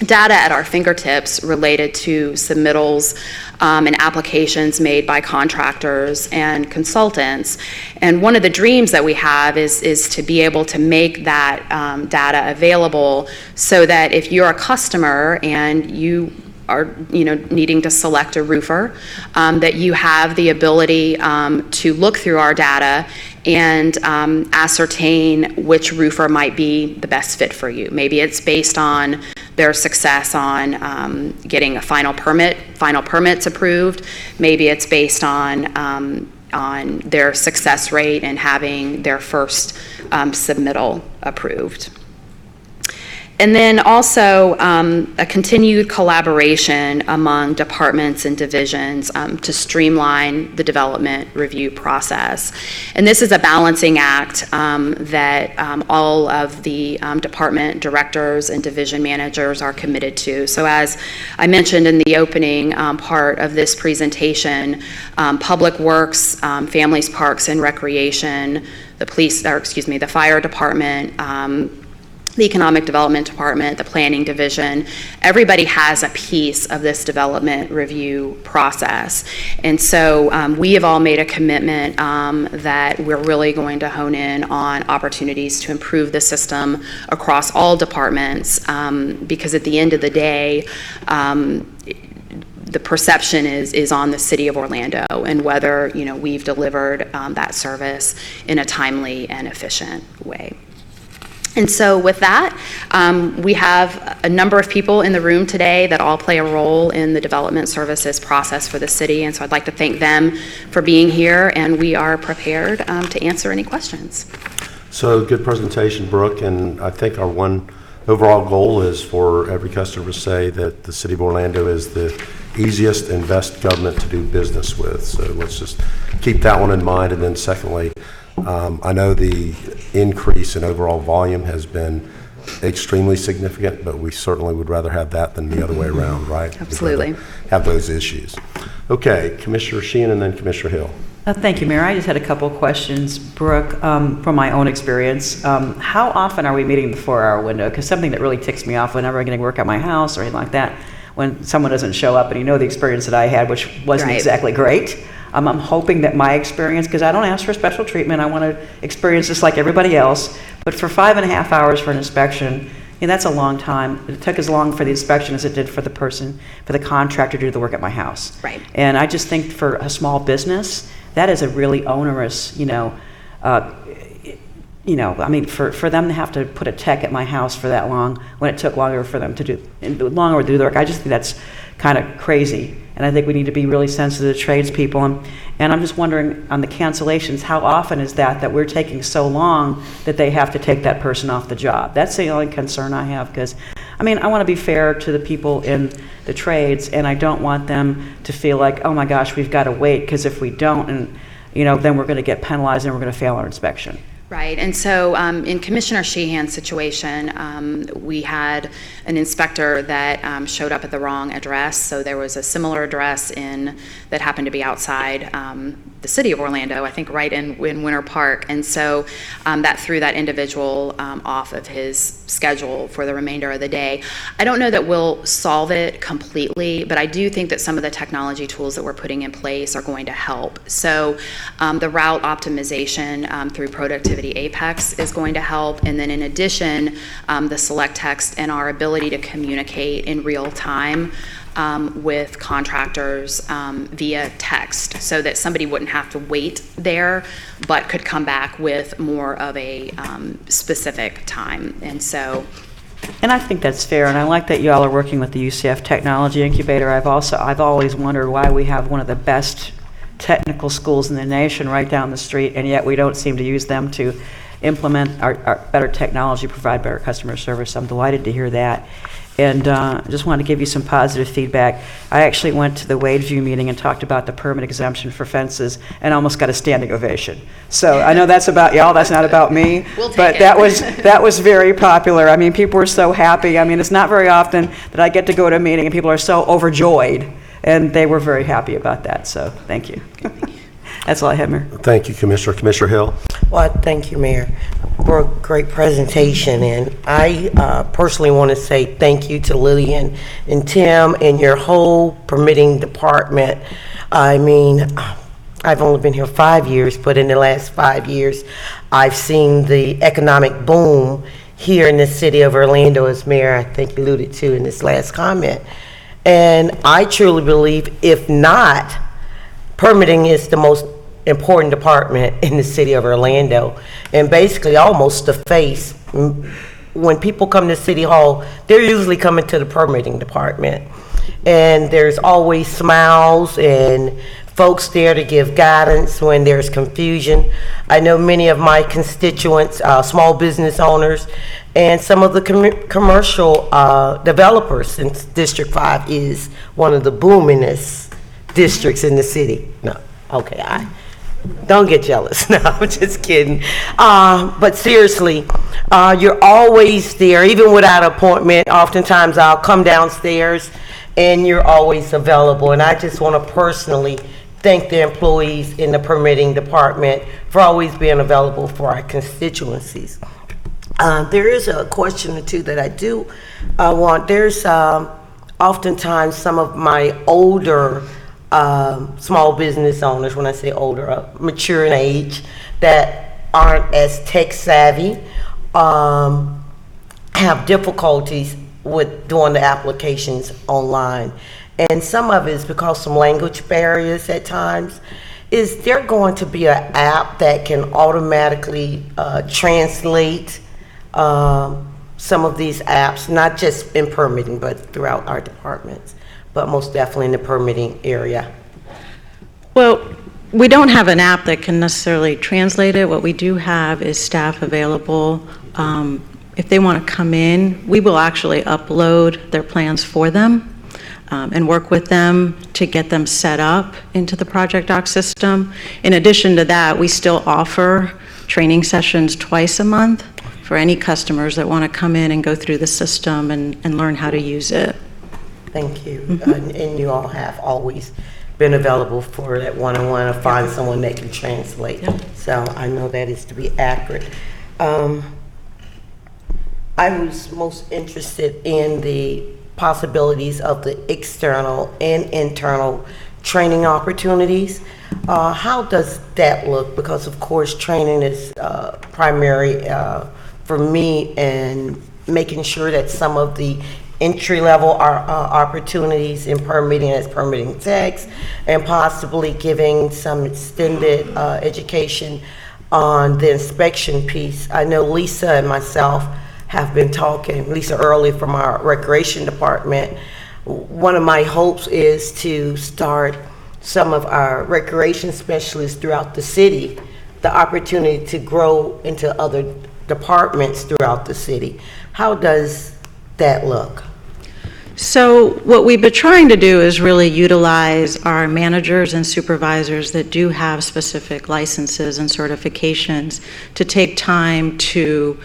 data at our fingertips related to submittals and applications made by contractors and consultants. And one of the dreams that we have is to be able to make that data available so that if you're a customer and you are needing to select a roofer, that you have the ability to look through our data and ascertain which roofer might be the best fit for you. Maybe it's based on their success on getting a final permits approved. Maybe it's based on their success rate and having their first submittal approved. And then also a continued collaboration among departments and divisions to streamline the development review process. And this is a balancing act that all of the department directors and division managers are committed to. So as I mentioned in the opening part of this presentation, Public Works, Families, Parks and Recreation, the fire department, the Economic Development Department, the Planning Division, everybody has a piece of this development review process. And so we have all made a commitment that we're really going to hone in on opportunities to improve the system across all departments, because at the end of the day, the perception is on the city of Orlando and whether, we've delivered that service in a timely and efficient way. And so with that, we have a number of people in the room today that all play a role in the development services process for the city. And so I'd like to thank them for being here, and we are prepared to answer any questions. So good presentation, Brooke, and I think our one overall goal is for every customer to say that the city of Orlando is the easiest and best government to do business with. So let's just keep that one in mind. And then secondly, I know the increase in overall volume has been extremely significant, but we certainly would rather have that than the other way around, right? Absolutely. Have those issues. Okay, Commissioner Sheehan and then Commissioner Hill. Thank you, Mayor. I just had a couple of questions. Brooke, from my own experience, how often are we meeting the 4-hour window? Because something that really ticks me off whenever I'm getting work at my house or anything like that, when someone doesn't show up, and the experience that I had, which wasn't Right. exactly great. I'm hoping that my experience, because I don't ask for special treatment, I want to experience this like everybody else, but for 5.5 hours for an inspection, that's a long time. It took as long for the inspection as it did for the contractor to do the work at my house. Right. And I just think for a small business, that is a really onerous, for them to have to put a tech at my house for that long when it took longer for them to do the work, I just think that's kind of crazy. And I think we need to be really sensitive to tradespeople. And I'm just wondering on the cancellations, how often is that we're taking so long that they have to take that person off the job? That's the only concern I have, because I want to be fair to the people in the trades, and I don't want them to feel like, oh my gosh, we've got to wait, because if we don't, and then we're going to get penalized and we're going to fail our inspection. Right, and so in Commissioner Sheehan's situation, we had an inspector that showed up at the wrong address. So there was a similar address that happened to be outside the city of Orlando, I think right in Winter Park. And so that threw that individual off of his schedule for the remainder of the day. I don't know that we'll solve it completely, but I do think that some of the technology tools that we're putting in place are going to help. So the route optimization through Productivity Apex is going to help. And then in addition, the select text and our ability to communicate in real time with contractors via text, so that somebody wouldn't have to wait there, but could come back with more of a specific time. And so, and I think that's fair, and I like that y'all are working with the UCF Technology Incubator. I've always wondered why we have one of the best technical schools in the nation right down the street, and yet we don't seem to use them to implement our better technology, provide better customer service. I'm delighted to hear that. And just wanted to give you some positive feedback. I actually went to the Wadeview meeting and talked about the permit exemption for fences and almost got a standing ovation. So I know that's about y'all, that's not about me. We'll take but it. that was very popular. People were so happy. It's not very often that I get to go to a meeting and people are so overjoyed, and they were very happy about that. So thank you. That's all I have, Mayor. Thank you, Commissioner. Commissioner Hill. Well, thank you, Mayor, for a great presentation. And I personally want to say thank you to Lillian and Tim and your whole permitting department. I've only been here 5 years, but in the last 5 years, I've seen the economic boom here in the city of Orlando, as Mayor, I think, alluded to in this last comment. And I truly believe, if not, permitting is the most important department in the city of Orlando, and basically almost the face. When people come to City Hall, they're usually coming to the permitting department, and there's always smiles and folks there to give guidance when there's confusion. I know many of my constituents, small business owners, and some of the commercial developers, since District 5 is one of the boomingest districts in the city. No, okay, don't get jealous. No, I'm just kidding. But seriously, you're always there, even without an appointment. Oftentimes I'll come downstairs and you're always available. And I just want to personally thank the employees in the permitting department for always being available for our constituencies. There is a question or two that I do want. There's oftentimes some of my older small business owners, when I say older, mature in age, that aren't as tech savvy, have difficulties with doing the applications online. And some of it is because some language barriers at times. Is there going to be an app that can automatically translate some of these apps, not just in permitting, but throughout our departments, but most definitely in the permitting area? Well, we don't have an app that can necessarily translate it. What we do have is staff available. If they want to come in, we will actually upload their plans for them and work with them to get them set up into the Project Doc system. In addition to that, we still offer training sessions twice a month for any customers that want to come in and go through the system and learn how to use it. Thank you. And you all have always been available for that one-on-one, or find someone that can translate. So I know that is to be accurate. I was most interested in the possibilities of the external and internal training opportunities. How does that look? Because of course training is primary for me, and making sure that some of the entry-level opportunities in permitting as permitting techs, and possibly giving some extended education on the inspection piece. I know Lisa and myself have been talking, Lisa Early from our recreation department. One of my hopes is to start some of our recreation specialists throughout the city, the opportunity to grow into other departments throughout the city. How does that look? So what we've been trying to do is really utilize our managers and supervisors that do have specific licenses and certifications to take time to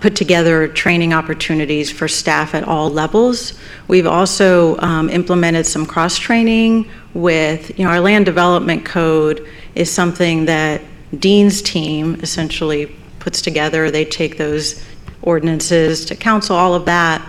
put together training opportunities for staff at all levels. We've also implemented some cross-training with, our land development code is something that Dean's team essentially puts together. They take those ordinances to council, all of that.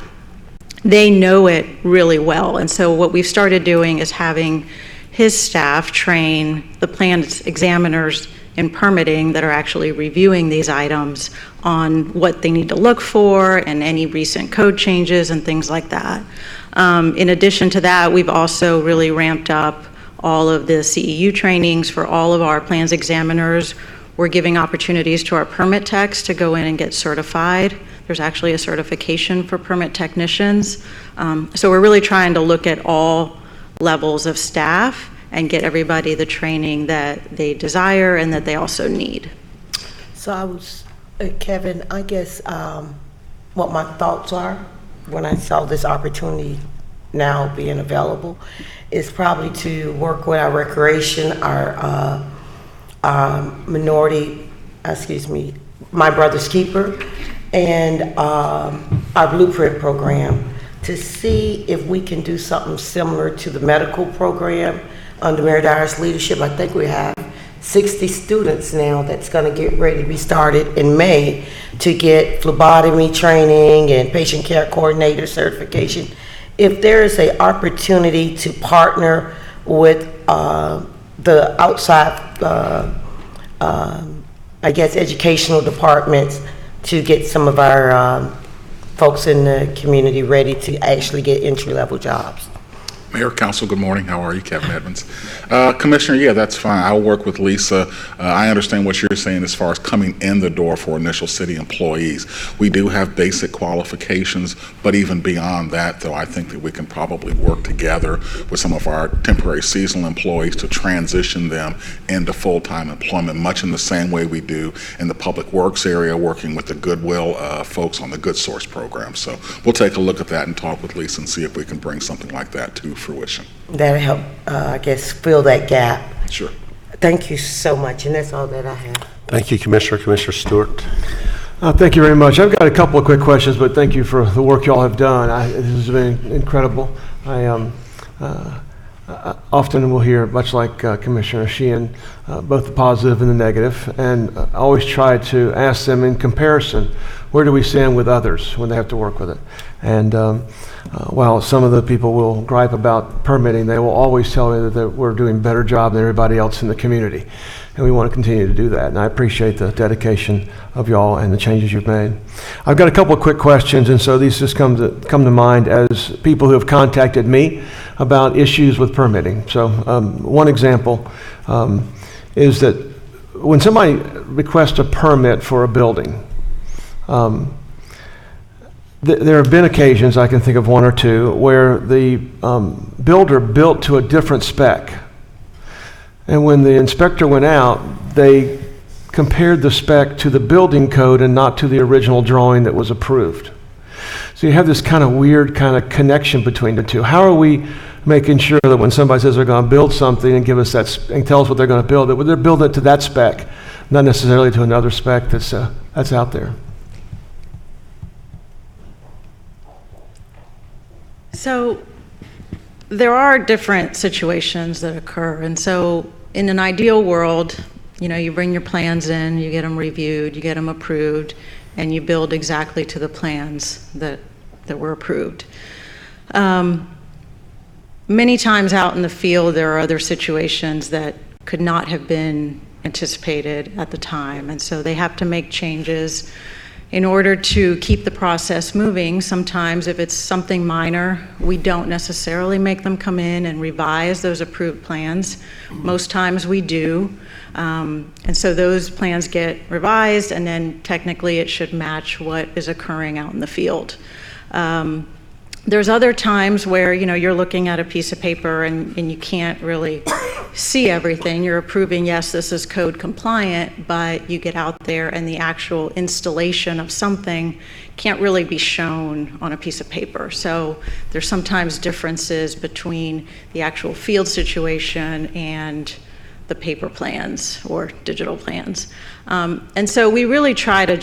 They know it really well. And so what we've started doing is having his staff train the plan examiners in permitting that are actually reviewing these items on what they need to look for and any recent code changes and things like that. In addition to that, we've also really ramped up all of the CEU trainings for all of our plans examiners. We're giving opportunities to our permit techs to go in and get certified. There's actually a certification for permit technicians. So we're really trying to look at all levels of staff and get everybody the training that they desire and that they also need. So I was, Kevin, I guess what my thoughts are when I saw this opportunity now being available is probably to work with our recreation, our minority, My Brother's Keeper, and our Blueprint program to see if we can do something similar to the medical program under Mayor Dyer's leadership. I think we have 60 students now that's going to get ready to be started in May to get phlebotomy training and patient care coordinator certification. If there is an opportunity to partner with the outside, educational departments to get some of our folks in the community ready to actually get entry-level jobs. Mayor, Council, good morning. How are you? Kevin Edmonds. Commissioner, yeah, that's fine. I'll work with Lisa. I understand what you're saying as far as coming in the door for initial city employees. We do have basic qualifications, but even beyond that, though, I think that we can probably work together with some of our temporary seasonal employees to transition them into full-time employment, much in the same way we do in the public works area, working with the Goodwill folks on the Good Source program. So we'll take a look at that and talk with Lisa and see if we can bring something like that to fruition. That'll help, fill that gap. Sure. Thank you so much, and that's all that I have. Thank you, Commissioner. Commissioner Stewart. Thank you very much. I've got a couple of quick questions, but thank you for the work y'all have done. This has been incredible. I often will hear, much like Commissioner Sheehan, both the positive and the negative, and I always try to ask them in comparison, where do we stand with others when they have to work with it? And while some of the people will gripe about permitting, they will always tell me that we're doing a better job than everybody else in the community. And we want to continue to do that. And I appreciate the dedication of y'all and the changes you've made. I've got a couple of quick questions, and so these just come to mind as people who have contacted me about issues with permitting. So one example is that when somebody requests a permit for a building, there have been occasions, I can think of one or two, where the builder built to a different spec. And when the inspector went out, they compared the spec to the building code and not to the original drawing that was approved. So you have this kind of weird kind of connection between the two. How are we making sure that when somebody says they're going to build something and give us that and tell us what they're going to build, that they're building it to that spec, not necessarily to another spec that's out there? So there are different situations that occur. And so in an ideal world, you bring your plans in, you get them reviewed, you get them approved, and you build exactly to the plans that were approved. Many times out in the field, there are other situations that could not have been anticipated at the time. And so they have to make changes in order to keep the process moving. Sometimes if it's something minor, we don't necessarily make them come in and revise those approved plans. Most times we do. And so those plans get revised, and then technically it should match what is occurring out in the field. There's other times where you're looking at a piece of paper and you can't really see everything. You're approving, yes, this is code compliant, but you get out there and the actual installation of something can't really be shown on a piece of paper. So there's sometimes differences between the actual field situation and the paper plans or digital plans. And so we really try to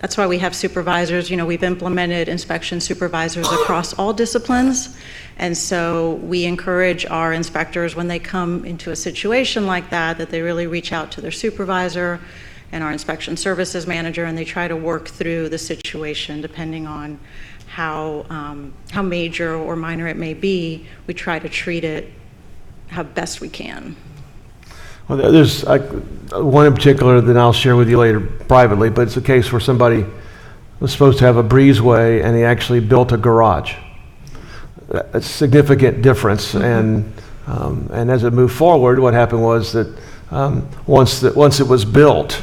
that's why we have supervisors. We've implemented inspection supervisors across all disciplines. And so we encourage our inspectors when they come into a situation like that they really reach out to their supervisor and our inspection services manager, and they try to work through the situation depending on how major or minor it may be. We try to treat it how best we can. Well, there's one in particular that I'll share with you later privately, but it's a case where somebody was supposed to have a breezeway and he actually built a garage. A significant difference, and as it moved forward, what happened was that once it was built,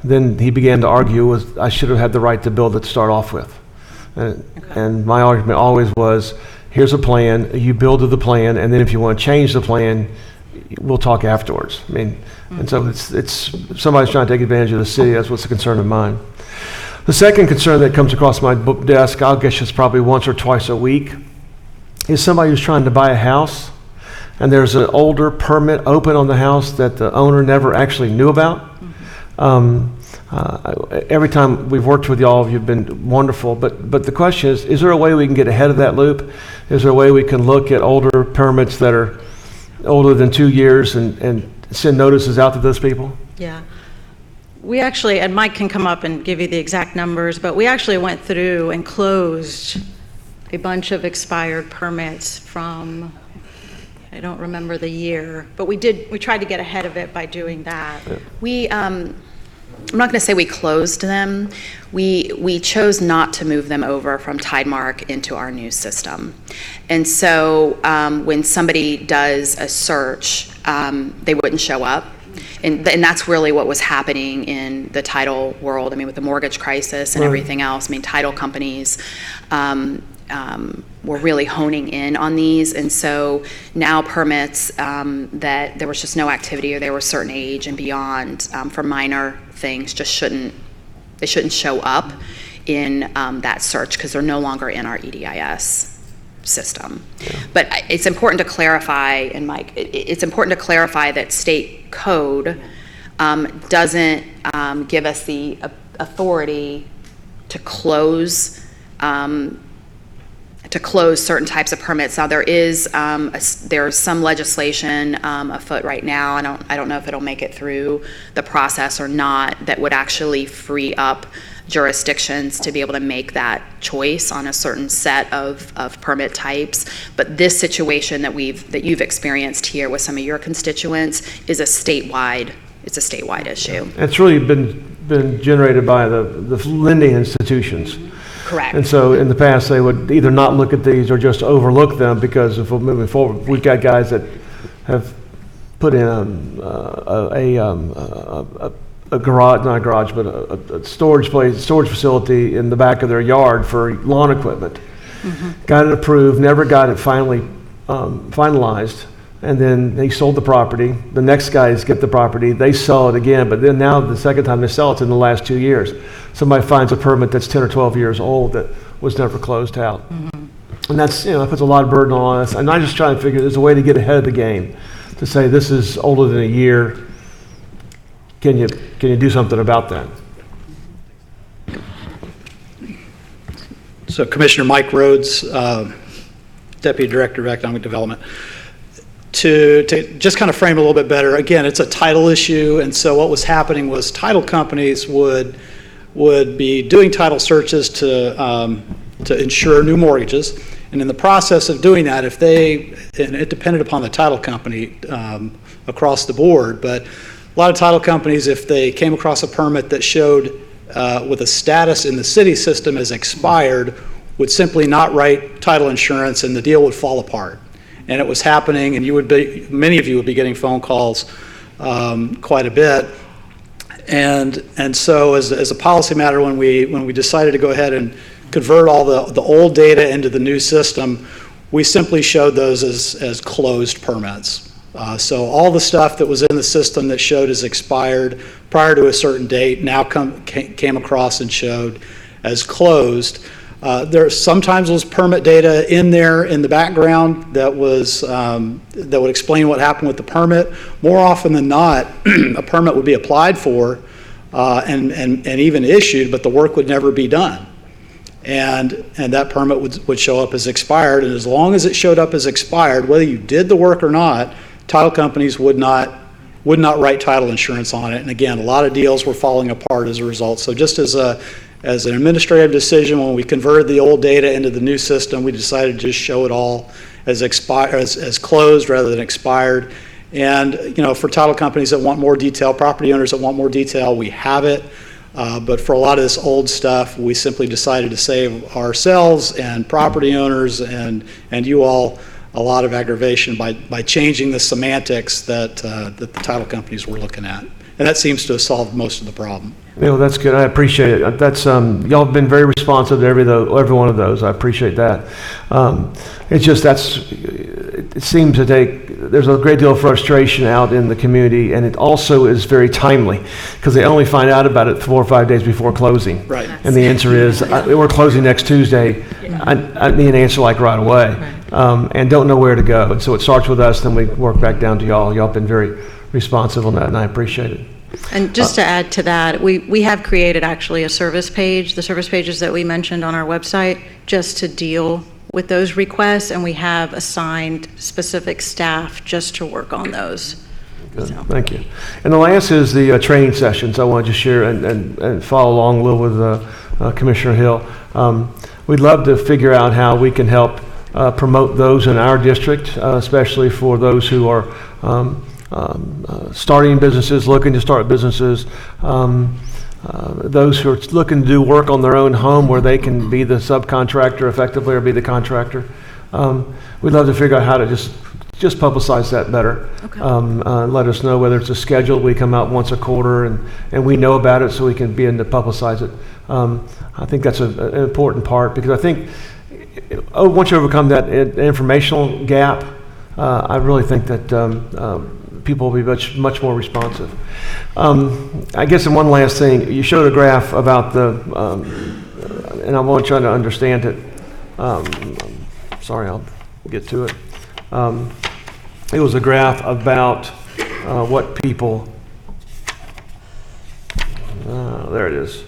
then he began to argue I should have had the right to build it to start off with. And my argument always was, here's a plan, you build to the plan, and then if you want to change the plan, we'll talk afterwards. And so it's if somebody's trying to take advantage of the city, that's what's a concern of mine. The second concern that comes across my desk, I'll guess it's probably once or twice a week, is somebody who's trying to buy a house, and there's an older permit open on the house that the owner never actually knew about. Every time we've worked with y'all, you've been wonderful, but the question is there a way we can get ahead of that loop? Is there a way we can look at older permits that are older than 2 years and send notices out to those people? Yeah. We actually, and Mike can come up and give you the exact numbers, but we actually went through and closed a bunch of expired permits from, I don't remember the year, but we tried to get ahead of it by doing that. Yeah. I'm not going to say we closed them. We chose not to move them over from Tidemark into our new system. And so when somebody does a search, they wouldn't show up. And that's really what was happening in the title world. With the mortgage crisis and everything else, title companies were really honing in on these. And so now permits that there was just no activity or they were a certain age and beyond for minor things just shouldn't show up in that search because they're no longer in our EDIS system. Yeah. But it's important to clarify, and Mike, it's important to clarify that state code doesn't give us the authority to close to close certain types of permits. Now, there's some legislation afoot right now. I don't know if it'll make it through the process or not, that would actually free up jurisdictions to be able to make that choice on a certain set of permit types. But this situation that you've experienced here with some of your constituents is a statewide issue. It's really been generated by the lending institutions. Correct. And so in the past, they would either not look at these or just overlook them, because if we're moving forward, we've got guys that have put in a garage, not a garage, but a storage facility in the back of their yard for lawn equipment. Got it approved, never got it finally finalized, and then they sold the property. The next guys get the property, they sell it again, but then now the second time they sell it's in the last 2 years. Somebody finds a permit that's 10 or 12 years old that was never closed out. And that's, that puts a lot of burden on us. And I'm just trying to figure there's a way to get ahead of the game, to say this is older than a year. Can you do something about that? So Commissioner Mike Rhodes, Deputy Director of Economic Development. To just kind of frame it a little bit better, again, it's a title issue, and so what was happening was title companies would be doing title searches to insure new mortgages, and in the process of doing that, and it depended upon the title company across the board, but a lot of title companies, if they came across a permit that showed with a status in the city system as expired, would simply not write title insurance, and the deal would fall apart. And it was happening, and many of you would be getting phone calls quite a bit. And so as a policy matter, when we decided to go ahead and convert all the old data into the new system, we simply showed those as closed permits. So all the stuff that was in the system that showed as expired prior to a certain date now came across and showed as closed. There sometimes was permit data in there in the background that would explain what happened with the permit. More often than not, a permit would be applied for and even issued, but the work would never be done. And that permit would show up as expired, and as long as it showed up as expired, whether you did the work or not, title companies would not write title insurance on it. And again, a lot of deals were falling apart as a result. So just as an administrative decision, when we converted the old data into the new system, we decided to just show it all as closed rather than expired. And for title companies that want more detail, property owners that want more detail, we have it. But for a lot of this old stuff, we simply decided to save ourselves and property owners and you all a lot of aggravation by changing the semantics that the title companies were looking at. And that seems to have solved most of the problem. That's good. I appreciate it. That's y'all have been very responsive to every one of those. I appreciate that. It's just it seems to there's a great deal of frustration out in the community, and it also is very timely because they only find out about it 4 or 5 days before closing. Right. And the answer is we're closing next Tuesday. I need an answer like right away, and don't know where to go. And so it starts with us, then we work back down to y'all. Y'all have been very responsive on that, and I appreciate it. And just to add to that, we have created actually a service page, the service pages that we mentioned on our website, just to deal with those requests, and we have assigned specific staff just to work on those. Good. So. Thank you. And the last is the training sessions. I want to share and follow along a little with Commissioner Hill. We'd love to figure out how we can help promote those in our district, especially for those who are starting businesses, looking to start businesses, those who are looking to do work on their own home where they can be the subcontractor effectively or be the contractor. We'd love to figure out how to just publicize that better. Okay. Let us know whether it's a schedule. We come out once a quarter and we know about it so we can begin to publicize it. I think that's an important part because I think once you overcome that informational gap, I really think that people will be much more responsive. I guess in one last thing, you showed a graph about and I'm only trying to understand it. Sorry, I'll get to it. It was a graph about what people, there it is.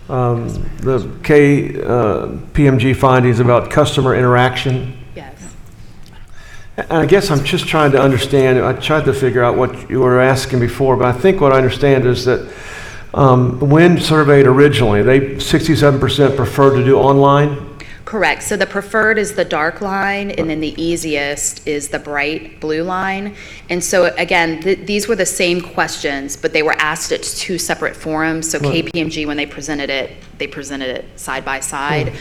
the KPMG findings about customer interaction. Yes. And I guess I'm just trying to understand, I tried to figure out what you were asking before, but I think what I understand is that when surveyed originally, 67% preferred to do online. Correct. So the preferred is the dark line, and then the easiest is the bright blue line. And so again, these were the same questions, but they were asked at two separate forums. So KPMG, when they presented it side by side.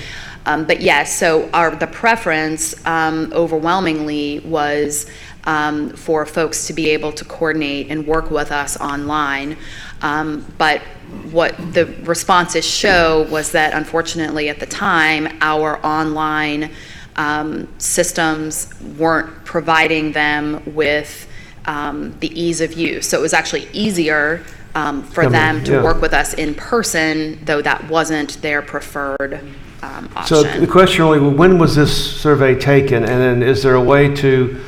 But yes, so the preference overwhelmingly was for folks to be able to coordinate and work with us online. But what the responses show was that unfortunately at the time, our online systems weren't providing them with the ease of use. So it was actually easier for them to work with us in person, though that wasn't their preferred option. So the question really, when was this survey taken? And then is there a way to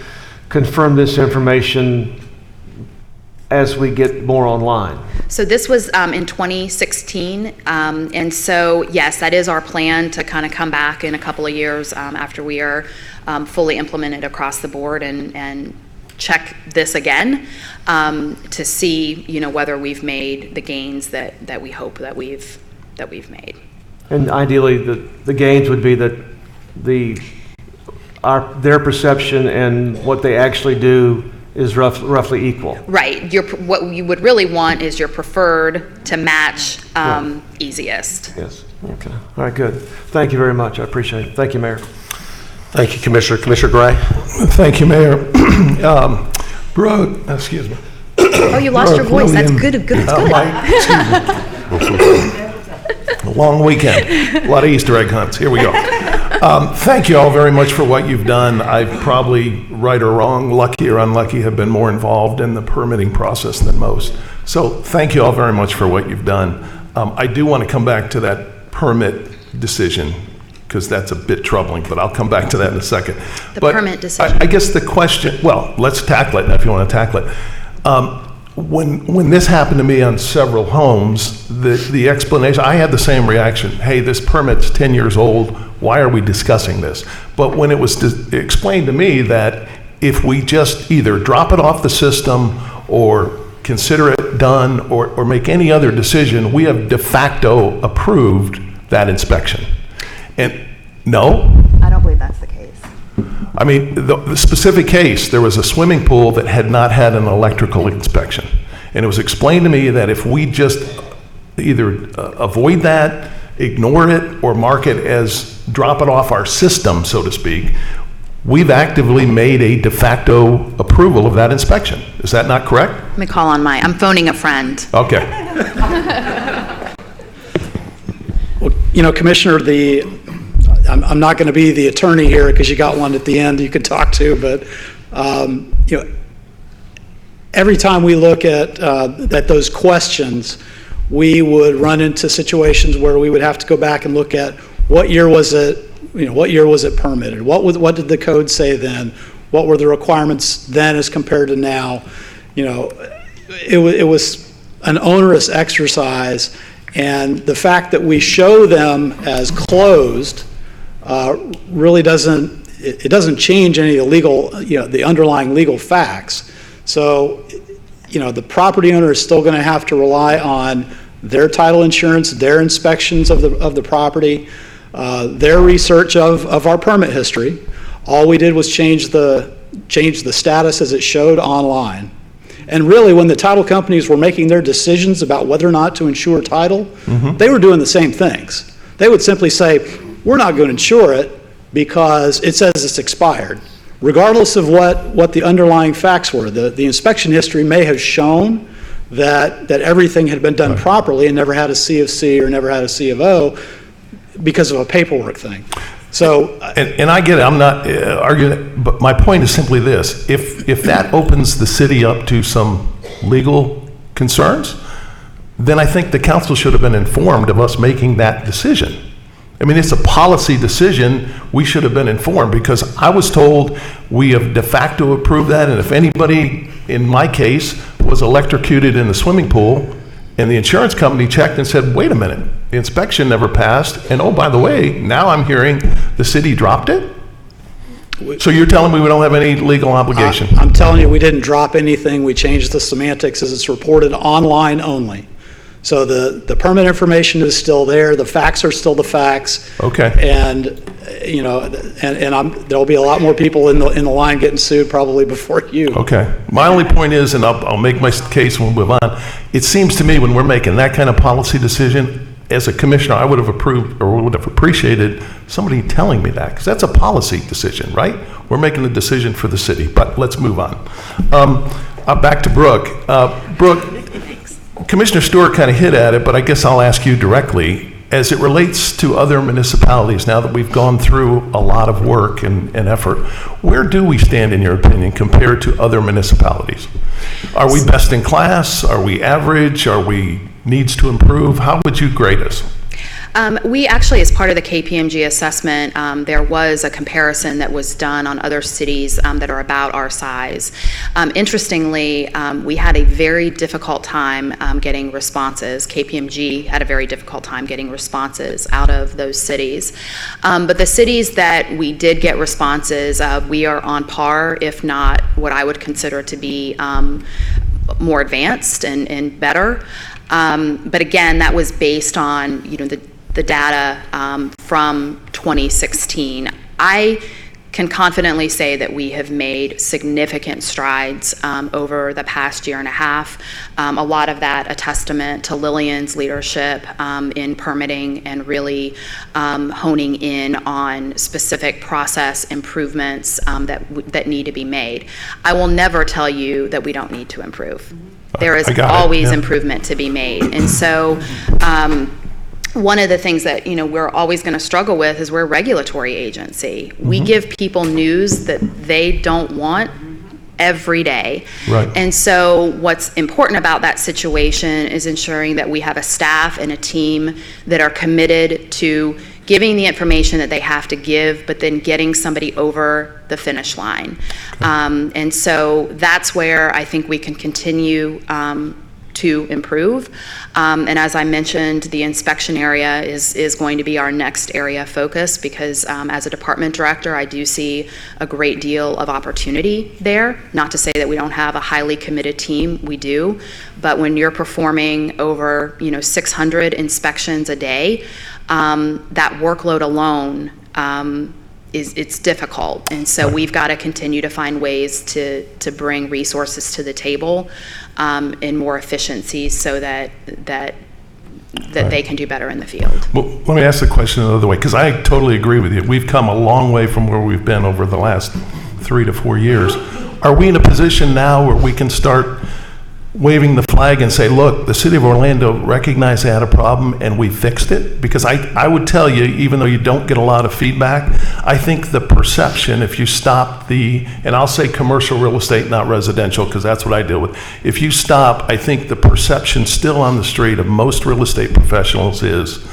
confirm this information as we get more online? So this was in 2016, and so yes, that is our plan to kind of come back in a couple of years after we are fully implemented across the board and check this again to see, whether we've made the gains that we hope that we've made. And ideally, the gains would be that their perception and what they actually do is roughly equal. Right. What you would really want is your preferred to match easiest. Yes. Okay. All right, good. Thank you very much. I appreciate it. Thank you, Mayor. Thank you, Commissioner. Commissioner Gray? Thank you, Mayor. Excuse me. Oh, you lost your voice. That's good. It's good. A long weekend. A lot of Easter egg hunts. Here we go. Thank you all very much for what you've done. I've probably, right or wrong, lucky or unlucky, have been more involved in the permitting process than most. So thank you all very much for what you've done. I do want to come back to that permit decision because that's a bit troubling, but I'll come back to that in a second. The permit decision. I guess the question, well, let's tackle it if you want to tackle it. When this happened to me on several homes, the explanation, I had the same reaction. Hey, this permit's 10 years old. Why are we discussing this? But when it was explained to me that if we just either drop it off the system or consider it done or make any other decision, we have de facto approved that inspection. And no? I don't believe that's the case. I mean, the specific case, there was a swimming pool that had not had an electrical inspection. And it was explained to me that if we just either avoid that, ignore it, or mark it as drop it off our system, so to speak, we've actively made a de facto approval of that inspection. Is that not correct? Let me call on I'm phoning a friend. Okay. Well, Commissioner, I'm not going to be the attorney here because you got one at the end you can talk to, but every time we look at those questions, we would run into situations where we would have to go back and look at what year was it, what year was it permitted? What did the code say then? What were the requirements then as compared to now? It was an onerous exercise, and the fact that we show them as closed really doesn't change any of the legal, the underlying legal facts. So, the property owner is still going to have to rely on their title insurance, their inspections of the property, their research of our permit history. All we did was change the status as it showed online. And really, when the title companies were making their decisions about whether or not to insure title, they were doing the same things. They would simply say, we're not going to insure it because it says it's expired. Regardless of what the underlying facts were, the inspection history may have shown that everything had been done properly and never had a C of C or never had a C of O because of a paperwork thing. So, and I get it, I'm not arguing, but my point is simply this. If that opens the city up to some legal concerns, then I think the council should have been informed of us making that decision. I mean, it's a policy decision. We should have been informed because I was told we have de facto approved that, and if anybody, in my case, was electrocuted in the swimming pool, And the insurance company checked and said, wait a minute, the inspection never passed, and oh, by the way, now I'm hearing the city dropped it? So you're telling me we don't have any legal obligation? I'm telling you, we didn't drop anything. We changed the semantics as it's reported online only. So the permit information is still there. The facts are still the facts. Okay. And, you know, there'll be a lot more people in the line getting sued probably before you. Okay. My only point is, and I'll make my case and we'll move on, it seems to me when we're making that kind of policy decision, as a commissioner, I would have approved or would have appreciated somebody telling me that, because that's a policy decision, right? We're making a decision for the city, but let's move on. Back to Brooke. Brooke, Commissioner Stewart kind of hit at it, but I guess I'll ask you directly. As it relates to other municipalities, now that we've gone through a lot of work and effort, where do we stand, in your opinion, compared to other municipalities? Are we best in class? Are we average? Are we needs to improve? How would you grade us? We actually, as part of the KPMG assessment, there was a comparison that was done on other cities that are about our size. Interestingly, we had a very difficult time getting responses. KPMG had a very difficult time getting responses out of those cities. But the cities that we did get responses, we are on par, if not what I would consider to be more advanced and better. But again, that was based on, you know, the data from 2016. I can confidently say that we have made significant strides over the past year and a half. A lot of that a testament to Lillian's leadership in permitting and really honing in on specific process improvements that need to be made. I will never tell you that we don't need to improve. There is always improvement to be made. And so one of the things that, you know, we're always going to struggle with is we're a regulatory agency. We give people news that they don't want every day. Right. And so what's important about that situation is ensuring that we have a staff and a team that are committed to giving the information that they have to give, but then getting somebody over the finish line. And so that's where I think we can continue to improve. And as I mentioned, the inspection area is going to be our next area of focus, because as a department director, I do see a great deal of opportunity there. Not to say that we don't have a highly committed team, we do, but when you're performing over 600 inspections a day, that workload alone it's difficult, and so we've got to continue to find ways to bring resources to the table and more efficiencies so that they can do better in the field. Well, let me ask the question another way, because I totally agree with you. We've come a long way from where we've been over the last 3 to 4 years. Are we in a position now where we can start waving the flag and say, look, the city of Orlando recognized they had a problem and we fixed it? Because I would tell you, even though you don't get a lot of feedback, I think the perception, if you stop and I'll say commercial real estate, not residential, because that's what I deal with. If you stop, I think the perception still on the street of most real estate professionals is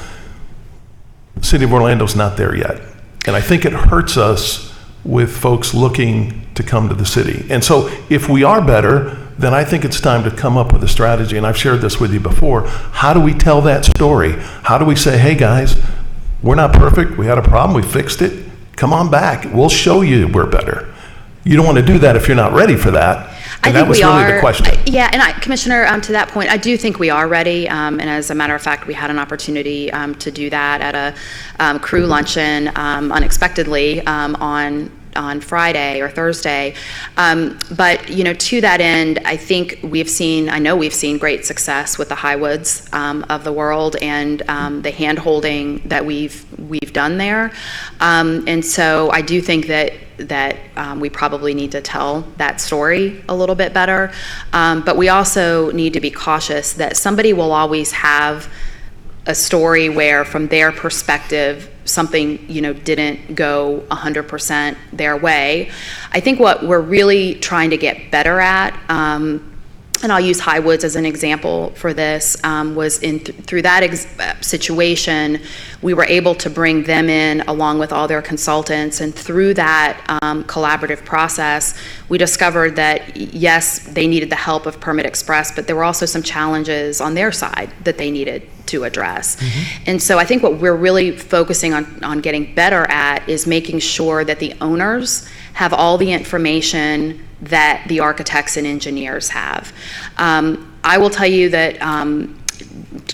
the city of Orlando's not there yet. And I think it hurts us with folks looking to come to the city. And so if we are better, then I think it's time to come up with a strategy, and I've shared this with you before. How do we tell that story? How do we say, hey guys, we're not perfect, we had a problem, we fixed it, come on back, we'll show you we're better. You don't want to do that if you're not ready for that. And that was really the question. Yeah, and Commissioner, to that point, I do think we are ready. And as a matter of fact, we had an opportunity to do that at a crew luncheon unexpectedly on Friday or Thursday. But, to that end, I know we've seen great success with the Highwoods of the world and the hand-holding that we've done there. And so I do think that we probably need to tell that story a little bit better. But we also need to be cautious that somebody will always have a story where, from their perspective, something didn't go 100% their way. I think what we're really trying to get better at and I'll use Highwoods as an example for this, was through that situation, we were able to bring them in along with all their consultants, and through that collaborative process, we discovered that, yes, they needed the help of Permit Express, but there were also some challenges on their side that they needed to address. And so I think what we're really focusing on getting better at is making sure that the owners have all the information that the architects and engineers have. I will tell you that,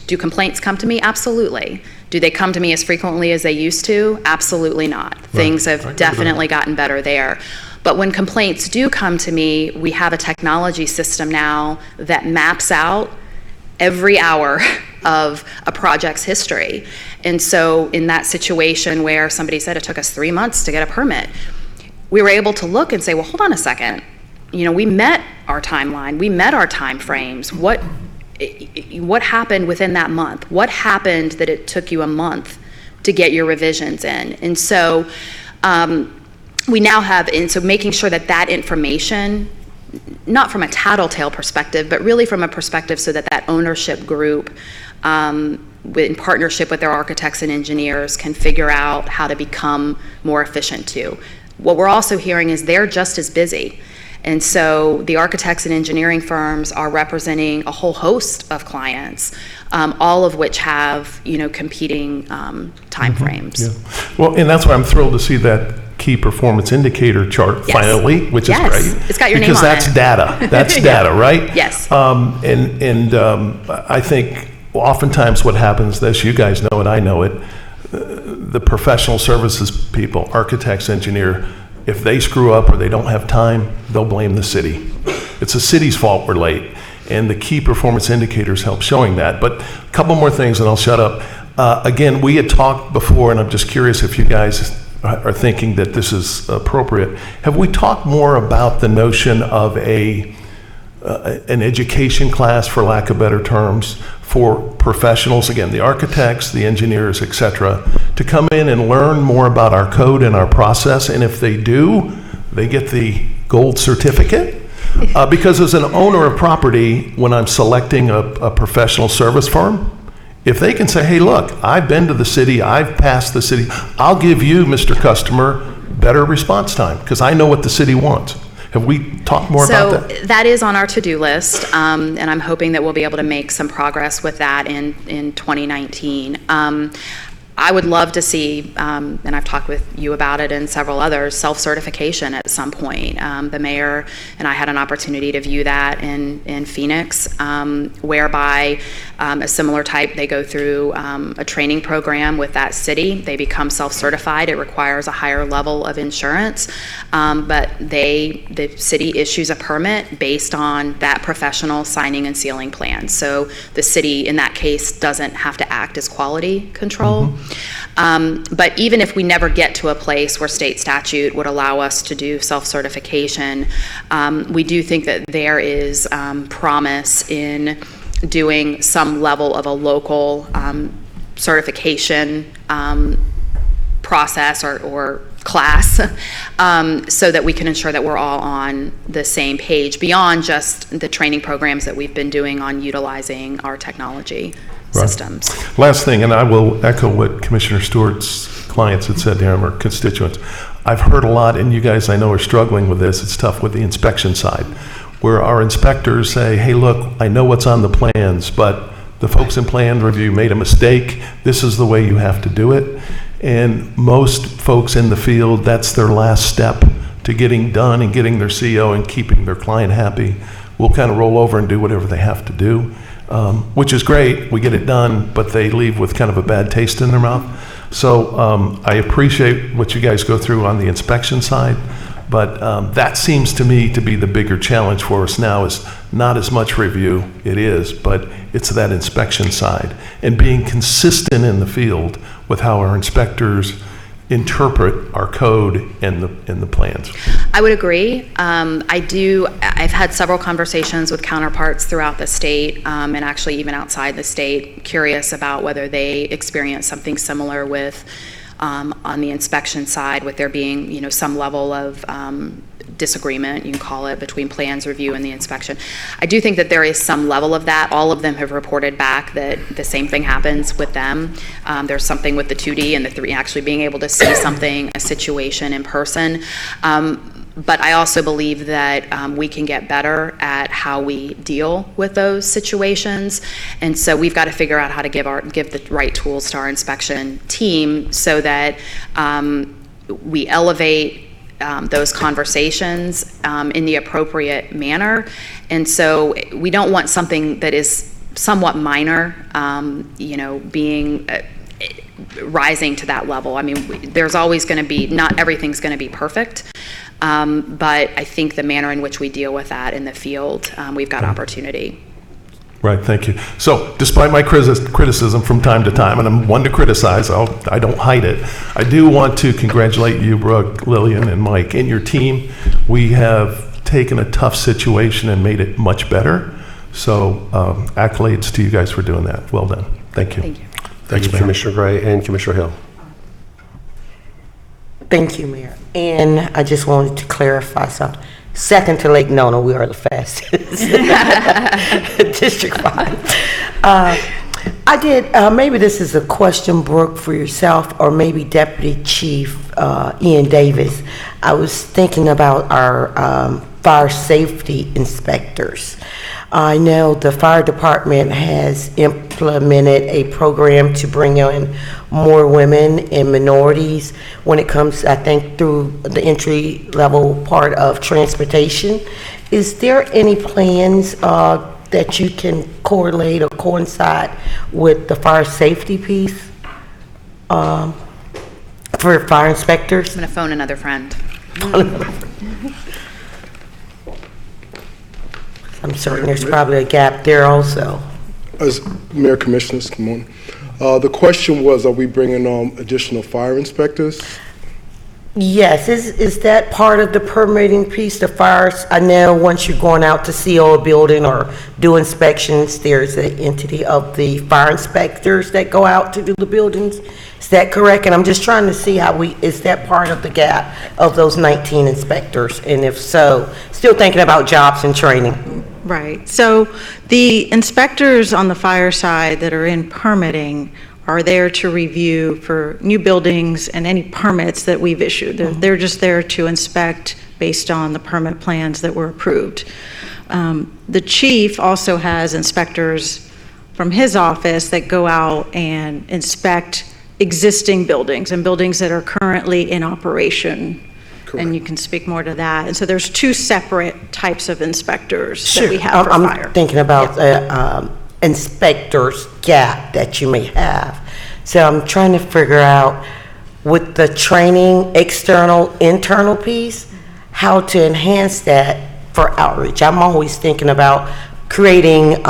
do complaints come to me? Absolutely. Do they come to me as frequently as they used to? Absolutely not. Things have definitely gotten better there. But when complaints do come to me, we have a technology system now that maps out every hour of a project's history. And so in that situation where somebody said it took us 3 months to get a permit, we were able to look and say, well, hold on a second. You know, we met our timeline, we met our time frames. What happened within that month? What happened that it took you a month to get your revisions in? And so we now have, and so making sure that that information, not from a tattletale perspective, but really from a perspective so that that ownership group, in partnership with their architects and engineers, can figure out how to become more efficient too. What we're also hearing is they're just as busy. And so the architects and engineering firms are representing a whole host of clients, all of which have, you know, competing time frames. Yeah. Well, and that's why I'm thrilled to see that key performance indicator chart finally, which is great. It's got your name because on that's it. data. That's data, right? Yes. I think oftentimes what happens, this you guys know it, I know it, the professional services people, architects, engineer, if they screw up or they don't have time, they'll blame the city. It's the city's fault we're late. And the key performance indicators help showing that. But a couple more things and I'll shut up. Again, we had talked before, and I'm just curious if you guys are thinking that this is appropriate. Have we talked more about the notion of an education class, for lack of better terms, for professionals, again, the architects, the engineers, et cetera, to come in and learn more about our code and our process? And if they do, they get the gold certificate? Because as an owner of property, when I'm selecting a professional service firm, if they can say, hey, look, I've been to the city, I've passed the city, I'll give you, Mr. Customer, better response time, because I know what the city wants. Have we talked more about that? So that is on our to-do list, and I'm hoping that we'll be able to make some progress with that in 2019. I would love to see, and I've talked with you about it and several others, self-certification at some point. The mayor and I had an opportunity to view that in Phoenix, whereby a similar type, they go through a training program with that city. They become self-certified. It requires a higher level of insurance, but the city issues a permit based on that professional signing and sealing plan. So the city, in that case, doesn't have to act as quality control. But even if we never get to a place where state statute would allow us to do self-certification, we do think that there is promise in doing some level of a local certification process or class, so that we can ensure that we're all on the same page beyond just the training programs that we've been doing on utilizing our technology systems. Last thing, and I will echo what Commissioner Stewart's clients had said to him, or constituents. I've heard a lot, and you guys I know are struggling with this. It's tough with the inspection side, where our inspectors say, hey, look, I know what's on the plans, but the folks in plan review made a mistake. This is the way you have to do it. And most folks in the field, that's their last step to getting done and getting their CO and keeping their client happy. We'll kind of roll over and do whatever they have to do. Which is great, we get it done, but they leave with kind of a bad taste in their mouth. So I appreciate what you guys go through on the inspection side, but that seems to me to be the bigger challenge for us now, is not as much review, it is, but it's that inspection side and being consistent in the field with how our inspectors interpret our code and the plans. I would agree. I've had several conversations with counterparts throughout the state, and actually even outside the state, curious about whether they experience something similar with on the inspection side, with there being, some level of disagreement, you can call it, between plans review and the inspection. I do think that there is some level of that. All of them have reported back that the same thing happens with them. There's something with the 2D and the 3, actually being able to see something, a situation in person. But I also believe that we can get better at how we deal with those situations. And so we've got to figure out how to give the right tools to our inspection team so that we elevate those conversations in the appropriate manner. And so we don't want something that is somewhat minor, being rising to that level. I mean, there's always going to be, not everything's going to be perfect, but I think the manner in which we deal with that in the field, we've got opportunity. Right, thank you. So despite my criticism from time to time, and I'm one to criticize, I don't hide it, I do want to congratulate you, Brooke, Lillian, and Mike, and your team. We have taken a tough situation and made it much better. So accolades to you guys for doing that. Well done. Thank you. Thank you. Thank you, Commissioner Gray and Commissioner Hill. Thank you, Mayor. And I just wanted to clarify something. Second to Lake Nona, we are the fastest. District 5. I did, maybe this is a question, Brooke, for yourself, or maybe Deputy Chief Ian Davis. I was thinking about our fire safety inspectors. I know the fire department has implemented a program to bring in more women and minorities when it comes, I think, through the entry level part of transportation. Is there any plans that you can correlate or coincide with the fire safety piece for fire inspectors? I'm going to phone another friend. I'm certain there's probably a gap there also. As Mayor, Commissioners, good morning. The question was, are we bringing on additional fire inspectors? Yes, is that part of the permitting piece, the fires? I know once you're going out to CO a building or do inspections, there's an entity of the fire inspectors that go out to do the buildings. Is that correct? And I'm just trying to see how is that part of the gap of those 19 inspectors? And if so, still thinking about jobs and training. Right. So the inspectors on the fire side that are in permitting are there to review for new buildings and any permits that we've issued. They're just there to inspect based on the permit plans that were approved. The chief also has inspectors from his office that go out and inspect existing buildings and buildings that are currently in operation. Correct. And you can speak more to that. And so there's two separate types of inspectors that we have for fire. I'm thinking about inspector's gap that you may have. So I'm trying to figure out with the training, external, internal piece, how to enhance that for outreach. I'm always thinking about creating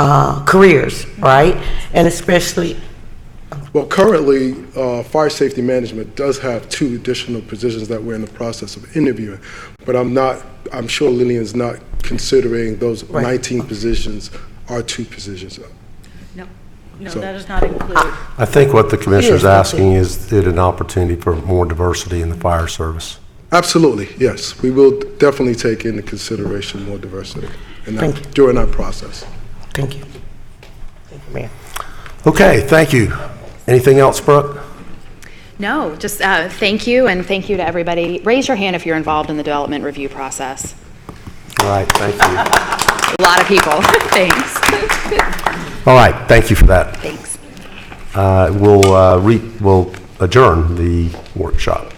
careers, right? And especially... Well, currently, Fire Safety Management does have 2 additional positions that we're in the process of interviewing, but I'm sure Lillian's not considering those 19 positions are 2 positions. No, that does not include. I think what the commissioner's asking is an opportunity for more diversity in the fire service. Absolutely, yes. We will definitely take into consideration more diversity during our process. Thank you. Thank you, Mayor. Okay, thank you. Anything else, Brooke? No, just thank you, and thank you to everybody. Raise your hand if you're involved in the development review process. All right, thank you. A lot of people. Thanks. All right, thank you for that. Thanks. We'll adjourn the workshop.